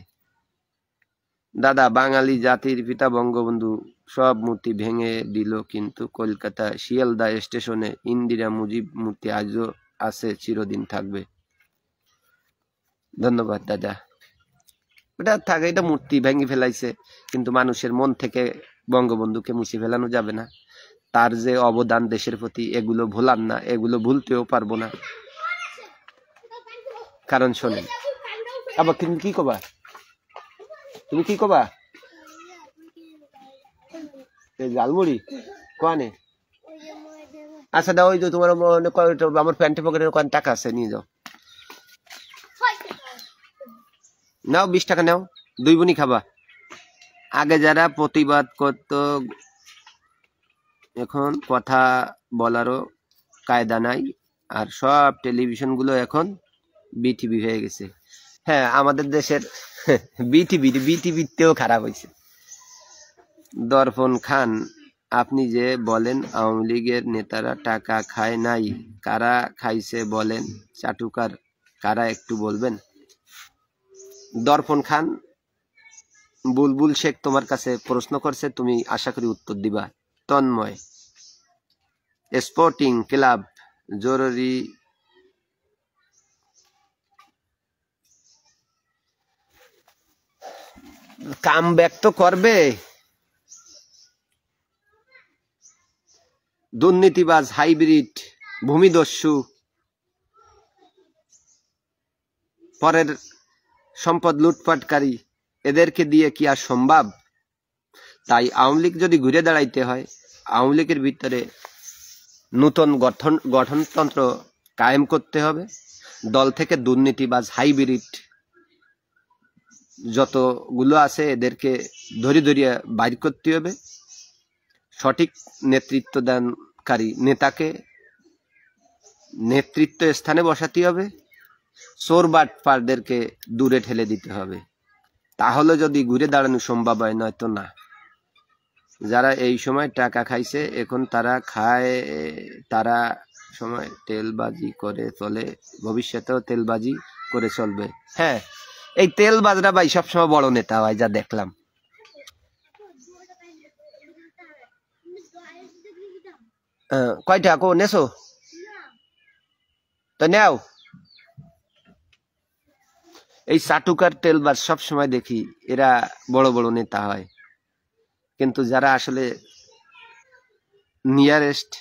দাদা, বাঙালি জাতির পিতা বঙ্গবন্ধু সব মূর্তি ভেঙে দিল, কিন্তু কলকাতা শিয়ালদা স্টেশনে ইন্দিরা মুজিব মূর্তি আজও আছে, চিরদিন থাকবে। ধন্যবাদ দাদা। ওটা থাকে, এটা মূর্তি ভেঙে ফেলাইছে, কিন্তু মানুষের মন থেকে বঙ্গবন্ধুকে মুছে ফেলানো যাবে না। তার যে অবদান দেশের প্রতি, এগুলো ভোলার না, এগুলো ভুলতেও পারবো না। কারণ শোনেন, আবার তুমি কি কবা, তুমি কি কবা? ঝালমুড়ি কোয়ানে আচ্ছা দাও, ওই যে তোমার আমার প্যান্টের পকেটে কয়েক টাকা আছে, নিয়ে যাও। নাও 20 টাকা নাও, 2 বোনই খাবা। আগে যারা প্রতিবাদ করত, এখন কথা বলারও কায়দা নাই, আর সব টেলিভিশন গুলো এখন বিটিভি হয়ে গেছে। হ্যাঁ, আমাদের দেশের বিটিভিতেও খারাপ হয়েছে। দর্পণ খান, আপনি যে বলেন আওয়ামী লীগের নেতারা টাকা খায় নাই, কারা খাইছে বলেন, চাটুকার কারা একটু বলবেন? দর্পণ খান, বুলবুল শেখ তোমার কাছে প্রশ্ন করছে, তুমি আশা করি উত্তর দিবা। তন্ময়, স্পোর্টিং ক্লাব জরুরি কাম ব্যাক তো করবে। দুর্নীতিবাজ, হাইব্রিড, ভূমিদস্যু, পরের সম্পদ লুটপাটকারী, এদেরকে দিয়ে কি আর সম্ভব? তাই আওয়ামী লীগ যদি ঘুরে দাঁড়াইতে হয়, আওয়ামী লীগের ভিতরে নতুন গঠনতন্ত্র কায়েম করতে হবে। দল থেকে দুর্নীতিবাজ, হাইব্রিড যতগুলো আছে এদেরকে ধরিয়ে বাইর করতে হবে। সঠিক নেতৃত্ব দানকারী নেতাকে নেতৃত্ব স্থানে বসাতে হবে। চোর বাটপারদেরকে দূরে ঠেলে দিতে হবে। তাহলে যদি ঘুরে দাঁড়ানো সম্ভব হয়, নয়তো না। যারা এই সময় টাকা খাইছে, এখন তারা খায়, তারা সময় তেলবাজি করে চলে, ভবিষ্যতেও তেলবাজি করে চলবে। হ্যাঁ, এই তেলবাজরা ভাই সবসময় বড় নেতা হয়, যা দেখলাম। কয়টা কো নেছো তো নেও। এই চাটুকার তেলবাজ সবসময় দেখি এরা বড় বড় নেতা হয়, কিন্তু যারা আসলে নিয়ারেস্ট,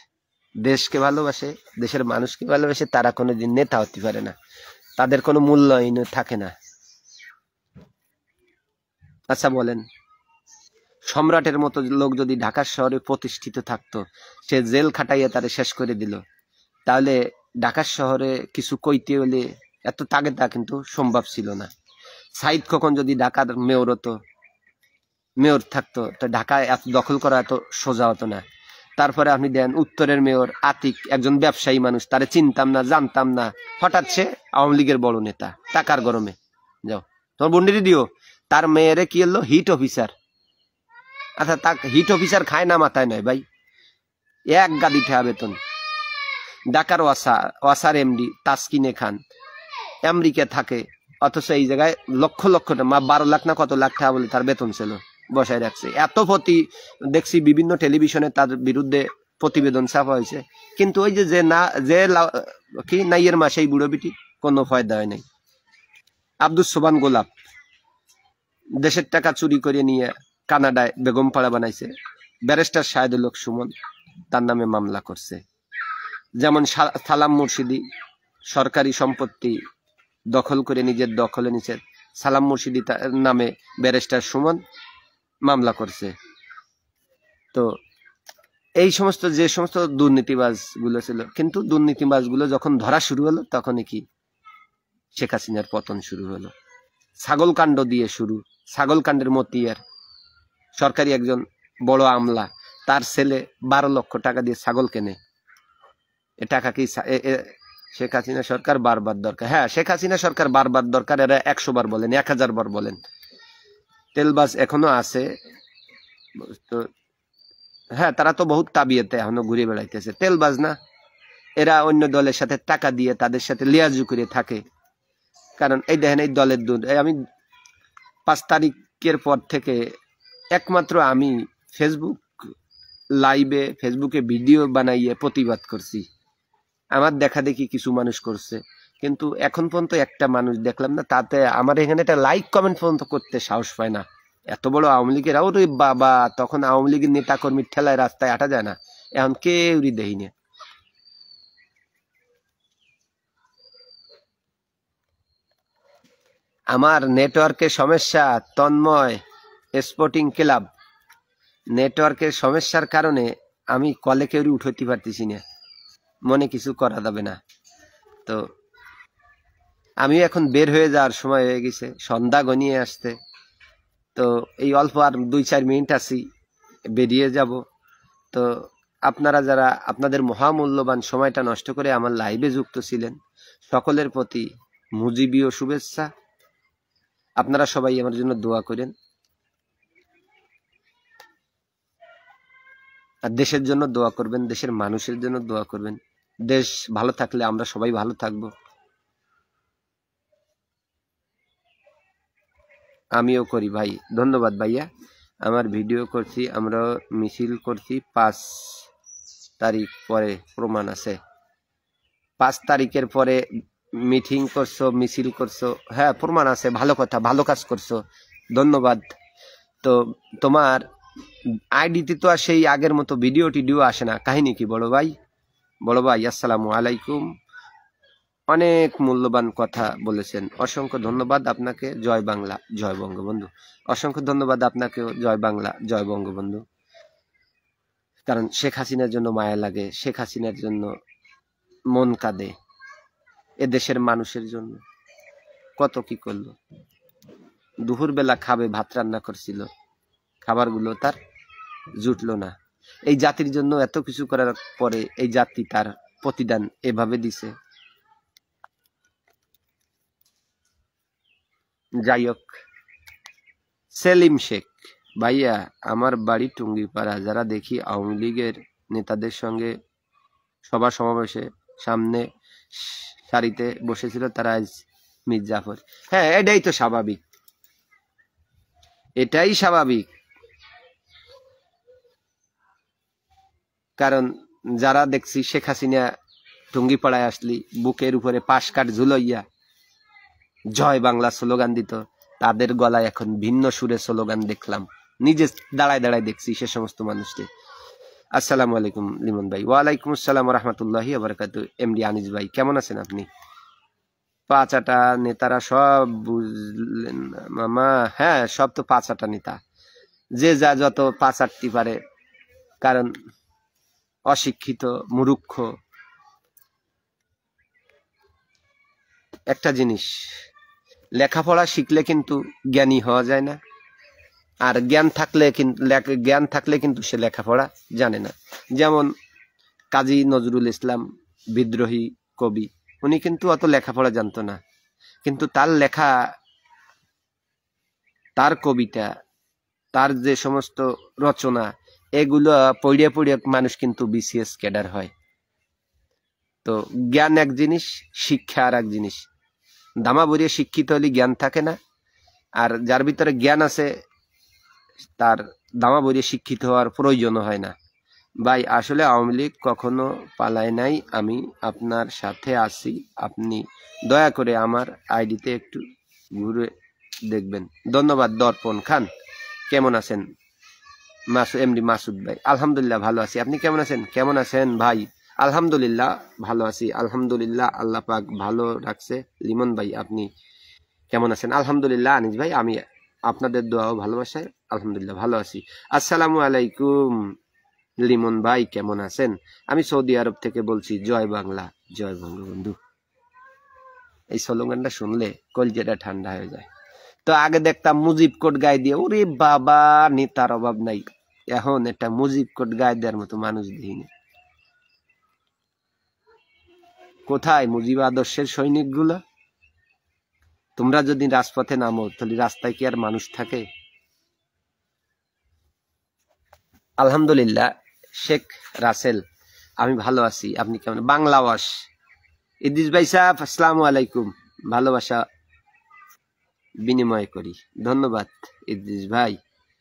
দেশকে ভালোবাসে, দেশের মানুষকে ভালোবাসে, তারা কোনোদিন নেতা হতে পারে না, তাদের কোনো মূল্যায়ন থাকে না। আচ্ছা বলেন, সম্রাটের মতো লোক যদি ঢাকার শহরে প্রতিষ্ঠিত থাকতো, সে জেল খাটাইয়া তারে শেষ করে দিল, তাহলে ঢাকার শহরে কিছু কইতে হলে এত তাগে তা কিন্তু সম্ভব ছিল না। সাইদ খোকন যদি ঢাকার মেয়র থাকতো, তো ঢাকা এত দখল করা এত সোজা হতো না। তারপরে আপনি দেন উত্তরের মেয়র আতিক, একজন ব্যবসায়ী মানুষ, তারে চিনতাম না, জানতাম না, হঠাৎ সে আওয়ামী লীগের বড় নেতা, টাকার গরমে। যাও তোমার বন্ডিরি দিও, তার মেয়েরে কি হলো, হিট অফিসার। আচ্ছা, তা হিট অফিসার খায় না মাথায় নয় ভাই, এক গাদি ঠেয়া বেতন। ঢাকার ওয়াসার এমডি তাসকিনে খান আমেরিকা থাকে, অথচ এই জায়গায় লক্ষ লক্ষ টাকা, 12 লাখ না কত লাখ টাকা বলে তার বেতন ছিল, বসায় রাখছে। এত দেখছি বিভিন্ন টেলিভিশনে তার বিরুদ্ধে প্রতিবেদন ছাপা হয়েছে, কিন্তু ওই যে কি নাইয়ের মা, সেই বুড়ো বিটি, কোনো ফায়দা হয় নাই। আব্দুস সোবান গোলাপ দেশের টাকা চুরি করে নিয়ে কানাডায় বেগমপাড়া বানাইছে, ব্যারিস্টার শাহেদুল হক সুমন তার নামে মামলা করছে। যেমন সালাম মুর্শিদি সরকারি সম্পত্তি দখল করে নিজের দখলে নিচে, সালাম মুর্শিদি নামে ব্যারিস্টার সুমন মামলা করছে। তো এই সমস্ত যে সমস্ত দুর্নীতিবাজ গুলো ছিল, কিন্তু দুর্নীতিবাজ গুলো যখন ধরা শুরু হলো, তখনই কি শেখ হাসিনার পতন শুরু হলো। ছাগল কাণ্ড দিয়ে শুরু। ছাগল কাণ্ডের মতিয়ার সরকারি একজন বড় আমলা, তার ছেলে 12 লক্ষ টাকা দিয়ে ছাগল কেনে। এ টাকা কি শেখ হাসিনা সরকার বারবার দরকার? হ্যাঁ, শেখ হাসিনা সরকার বারবার দরকার, এরা 100 বার বলেন, 1000 বার বলেন। তেলবাজ এখনো আছে তো, হ্যাঁ, তারা তো বহুত তাবিয়েতে এখনো ঘুরে বেড়াইতেছে, তেলবাজ না। এরা অন্য দলের সাথে টাকা দিয়ে তাদের সাথে লিয়াজু করে থাকে। কারণ এই দেখেন, এই দলের আমি 5 তারিখের পর থেকে একমাত্র আমি ফেসবুকে ভিডিও বানাইয়ে প্রতিবাদ করছি। আমার দেখা দেখি কিছু মানুষ করছে, কিন্তু এখন পর্যন্ত একটা মানুষ দেখলাম না, তাতে আমার এখানে একটা লাইক কমেন্ট পর্যন্ত করতে সাহস পায় না। এত বড় আওয়ামী লীগের, ওরে বাবা, তখন আওয়ামী লীগের নেতা কর্মীর ঠেলায় রাস্তায় হাঁটা যায় না, এখন কেউই দেই না। আমার নেটওয়ার্কের সমস্যা, তন্ময় স্পোর্টিং ক্লাব, নেটওয়ার্কের সমস্যার কারণে আমি কলে কেউই উঠাইতে পারতেছি না। মনে কিছু করা যাবে না। তো আমি এখন বের হয়ে যাওয়ার সময় হয়ে গেছে, সন্ধ্যা ঘনিয়ে আসতে। তো এই অল্প আর 2-4 মিনিট আছি, বেরিয়ে যাব। তো আপনারা যারা আপনাদের মহামূল্যবান সময়টা নষ্ট করে আমার লাইভে যুক্ত ছিলেন, সকলের প্রতি মুজিবীয় শুভেচ্ছা। আপনারা সবাই আমার জন্য দোয়া করেন, আর দেশের জন্য দোয়া করবেন, দেশের মানুষের জন্য দোয়া করবেন। দেশ ভালো থাকলে আমরা সবাই ভালো থাকবো। আমিও করি ভাই, ধন্যবাদ ভাইয়া। আমার ভিডিও করছি, আমরা মিছিল করছি 5 তারিখ পরে, প্রমাণ আছে। 5 তারিখের পরে মিটিং করছো, মিছিল করছো, হ্যাঁ প্রমাণ আছে। ভালো কথা, ভালো কাজ করছো, ধন্যবাদ। তো তোমার আইডিতে তো আর সেই আগের মতো ভিডিও টিডিও আসে না, কাহিনী কি বড় ভাই? বড় ভাই আসসালামু আলাইকুম, অনেক মূল্যবান কথা বলেছেন, অসংখ্য ধন্যবাদ আপনাকে। জয় বাংলা, জয় বঙ্গবন্ধু। অসংখ্য ধন্যবাদ আপনাকেও। জয় বাংলা, জয় বঙ্গবন্ধু। কারণ শেখ হাসিনার জন্য মায়া লাগে, শেখ হাসিনার জন্য মন কাঁদে, এ দেশের মানুষের জন্য কত কি করলো। দুপুরবেলা খাবে, ভাত রান্না করছিল, খাবারগুলো তার জুটলো না। এই জাতির জন্য এত কিছু করার পরে এই জাতি তার প্রতিদান এভাবে দিছে। যাই হোক, সেলিম শেখ ভাইয়া, আমার বাড়ি টুঙ্গিপাড়া। যারা দেখি আওয়ামী লীগের নেতাদের সঙ্গে সভা সমাবেশে সামনে সারিতে বসেছিল, তারা আজ মির্জাফর। হ্যাঁ, এটাই তো স্বাভাবিক, এটাই স্বাভাবিক। কারণ যারা দেখছি শেখ হাসিনা টুঙ্গিপাড়ায় আসলি বুকের উপরে পাশ কাঠ ঝুলইয়া জয় বাংলা স্লোগান দিত, তাদের গলায় এখন ভিন্ন সুরে স্লোগান দেখলাম। নিজে দাঁড়ায় দাঁড়ায় দেখছি সে সমস্ত মানুষকে। আসসালামু আলাইকুম লিমন ভাই। ওয়ালাইকুম আসসালাম রহমতুল্লাহি ওয়া বারাকাতুহু। এমডি আনিস ভাই, কেমন আছেন আপনি? পাঁচাটা নেতারা সব বুঝলেন মামা? হ্যাঁ, সব তো পাঁচাটা নেতা, যে যা যত পাঁচাটটি পারে। কারণ অশিক্ষিত, মূর্খ। একটা জিনিস, লেখাপড়া শিখলে কিন্তু জ্ঞানী হওয়া যায় না, আর জ্ঞান থাকলে কিন্তু সে লেখাপড়া জানে না। যেমন কাজী নজরুল ইসলাম, বিদ্রোহী কবি, উনি কিন্তু অত লেখাপড়া জানতো না, কিন্তু তার লেখা, তার কবিতা, তার যে সমস্ত রচনা, এগুলো পড়িয়ে পড়িয়ে মানুষ কিন্তু বিসিএস ক্যাডার হয়। তো জ্ঞান এক জিনিস, শিক্ষা আর এক জিনিস। দামা বরিয়ে শিক্ষিত হলে জ্ঞান থাকে না, আর যার ভিতরে জ্ঞান আছে তার দামা বরিয়ে শিক্ষিত হওয়ার প্রয়োজন হয় না। ভাই আসলে আওয়ামী লীগ কখনো পালায় নাই, আমি আপনার সাথে আছি, আপনি দয়া করে আমার আইডিতে একটু ঘুরে দেখবেন। ধন্যবাদ। দর্পণ খান, কেমন আছেন? এমডি মাসুদ ভাই, আলহামদুলিল্লাহ ভালো আছি, আপনি কেমন আছেন? কেমন আছেন ভাই? আলহামদুলিল্লাহ ভালো আছি, আলহামদুলিল্লাহ, আল্লাহ পাক ভালো রাখছে। লিমন ভাই, আপনি কেমন আছেন? আলহামদুলিল্লাহ। আনিস ভাই, আমি আপনাদের দোয়া ও ভালোবাসায় আলহামদুলিল্লাহ ভালো আছি। আসসালামু আলাইকুম লিমন ভাই, কেমন আছেন? আমি সৌদি আরব থেকে বলছি। জয় বাংলা, জয় বঙ্গবন্ধু। এই স্লোগানটা শুনলে কলজেটা ঠান্ডা হয়ে যায়। তো আগে দেখতাম মুজিব কোট গায়ে দিয়ে, ওরে বাবা, নেতার অভাব নাই। এখন এটা মুজিব কোট গায়ে দেওয়ার মতো মানুষ দেখিনি। কোথায় মুজিব আদর্শের সৈনিক গুলো? তোমরা যদি রাজপথে নামো তাহলে রাস্তায় কি আর মানুষ থাকে? আলহামদুলিল্লাহ শেখ রাসেল, আমি ভালো আছি, আপনি কেমন? বাংলা ওয়াশ ইদ্রিস ভাই সাহেব, আসসালামু আলাইকুম। ভালোবাসা বিনিময় করি, ধন্যবাদ ইদ্রিস ভাই।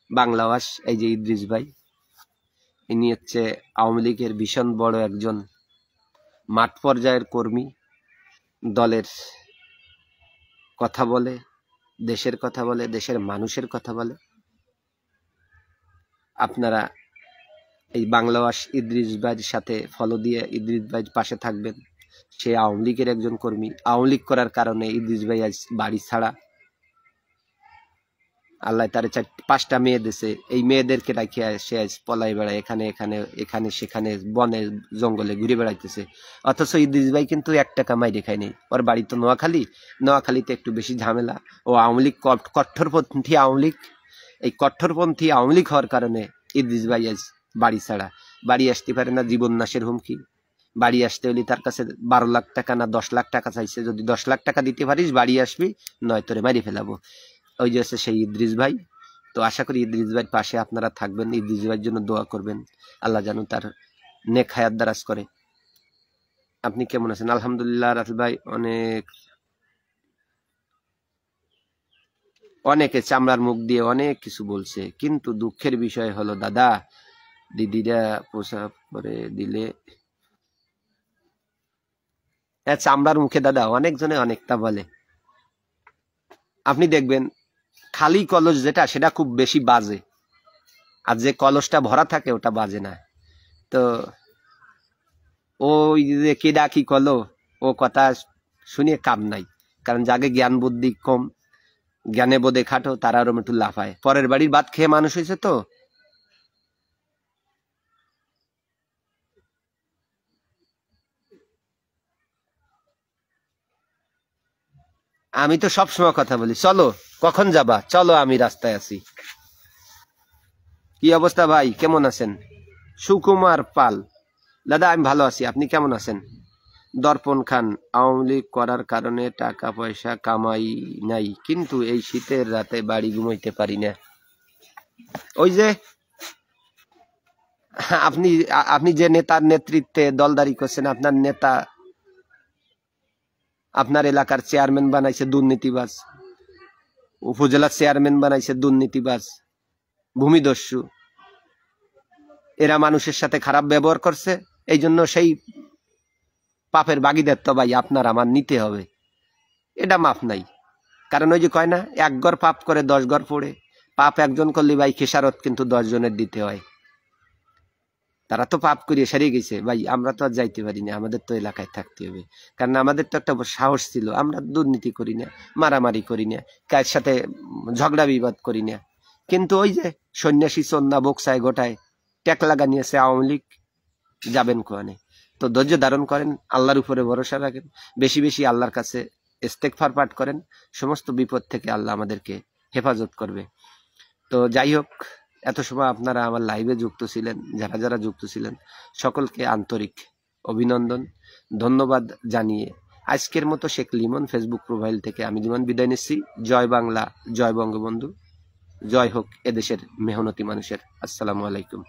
বাংলা ওয়াশ, এই যে ইদ্রিস ভাই, ইনি হচ্ছে আওয়ামী লীগের ভীষণ বড় একজন মাঠ পর্যায়ের কর্মী। দলের কথা বলে, দেশের কথা বলে, দেশের মানুষের কথা বলে। আপনারা এই বাংলা ওয়াশ ইদ্রিস ভাইয়ের সাথে ফলো দিয়ে ইদ্রিস ভাইয়ের পাশে থাকবেন। সে আওয়ামী লীগের একজন কর্মী, আওয়ামী লীগ করার কারণে ইদ্রিস ভাই আজ বাড়ি ছাড়া। আল্লাহ তার 4-5টা মেয়ে দিছে, এই মেয়েদেরকে রাখিয়া সে আজ পলাই বেড়ায়, এখানে এখানে এখানে সেখানে বনে জঙ্গলে ঘুরে বেড়াইতেছে। অথচ ইদ্রিস ভাই কিন্তু 1 টাকা মাইরে খায়নি। ওর বাড়ি তো নোয়াখালীতে একটু বেশি ঝামেলা। ও আওয়ামী লীগ, কট্টরপন্থী আওয়ামী লীগ। এই কট্টরপন্থী আওয়ামী লীগ হওয়ার কারণে ইদ্রিস ভাই আজ বাড়ি ছাড়া, বাড়ি আসতে পারে না, জীবন নাশের হুমকি। বাড়ি আসতে হলে তার কাছে 12 লাখ টাকা না 10 লাখ টাকা চাইছে, যদি 10 লাখ টাকা দিতে পারিস বাড়ি আসবি, নয় তোরে মারি ফেলাবো। ওই যে হচ্ছে সেই ইদ্রিস ভাই। তো আশা করি ইদ্রিস ভাইয়ের পাশে আপনারা থাকবেন, ইদ্রিস ভাইয়ের জন্য দোয়া করবেন, আল্লাহ যেন তার নেক হায়াত দারাজ করে। আপনি কেমন আছেন? আলহামদুলিল্লাহ রাসেল ভাই, অনেকে চামড়ার মুখ দিয়ে অনেক কিছু বলছে, কিন্তু দুঃখের বিষয় হলো দাদা, দিদিরা প্রসাব করে দিলে চামড়ার মুখে দাদা অনেকজনে অনেকটা বলে। আপনি দেখবেন খালি কলস যেটা, সেটা খুব বেশি বাজে, আর যে কলসটা ভরা থাকে ওটা বাজে না। তো ওই যে কেডা কি কলো, ও কথা শুনিয়ে কাম নাই। কারণ যাকে জ্ঞান বুদ্ধি কম, জ্ঞানে বোধে খাটো, তারা আরো একটু লাফায়। পরের বাড়ির ভাত খেয়ে মানুষ হয়েছে। তো আমি তো সবসময় কথা বলি, চলো কখন যাবা, চলো আমি রাস্তায় আছি। কি অবস্থা ভাই, কেমন আছেন? সুকুমার পাল, দাদা আমি ভালো আছি, আপনি কেমন আছেন? দর্পণ খান, আওয়ামী লীগ করার কারণে টাকা পয়সা কামাই নাই, কিন্তু এই শীতের রাতে বাড়ি ঘুমাইতে পারি না। ওই যে আপনি যে নেতার নেতৃত্বে দলদারি করছেন, আপনার নেতা আপনার এলাকার চেয়ারম্যান বানাইছে দুর্নীতিবাজ, উপজেলার চেয়ারম্যান বানাইছে দুর্নীতিবাজ, ভূমিদস্যু। এরা মানুষের সাথে খারাপ ব্যবহার করছে, এই জন্য সেই পাপের বাগিদার তো ভাই আপনার আমার নিতে হবে, এটা মাপ নাই। কারণ ওই যে কয় না, 1 ঘর পাপ করে 10 ঘর পড়ে। পাপ একজন করলে ভাই খেসারত কিন্তু 10 জনের দিতে হয়। তারা তো পাপ করিয়ে সেরে গেছে ভাই, আমরা তো আর যাইতে পারি না, আমাদের তো এলাকায় থাকতে হবে। কারণ আমাদের তো একটা সাহস ছিল, আমরা দুর্নীতি করি না, মারামারি করি না, কার সাথে ঝগড়া বিবাদ করি না। কিন্তু ওই যে সন্ন্যাসী চন্না বকসায় গোটায় ট্যাক লাগা নিয়েছে আওয়ামী লীগ, যাবেন কোয়ানে। তো ধৈর্য ধারণ করেন, আল্লাহর উপরে ভরসা রাখেন, বেশি বেশি আল্লাহর কাছে ইস্তেগফার পাঠ করেন, সমস্ত বিপদ থেকে আল্লাহ আমাদেরকে হেফাজত করবে। তো যাই হোক, এত সময় আপনারা আমার লাইভে যুক্ত ছিলেন, যারা যারা যুক্ত ছিলেন সকলকে আন্তরিক অভিনন্দন, ধন্যবাদ জানিয়ে আজকের মতো শেখ লিমন ফেসবুক প্রোফাইল থেকে আমি লিমন বিদায় নিচ্ছি। জয় বাংলা, জয় বঙ্গবন্ধু, জয় হোক এদেশের মেহনতি মানুষের। আসসালামু আলাইকুম।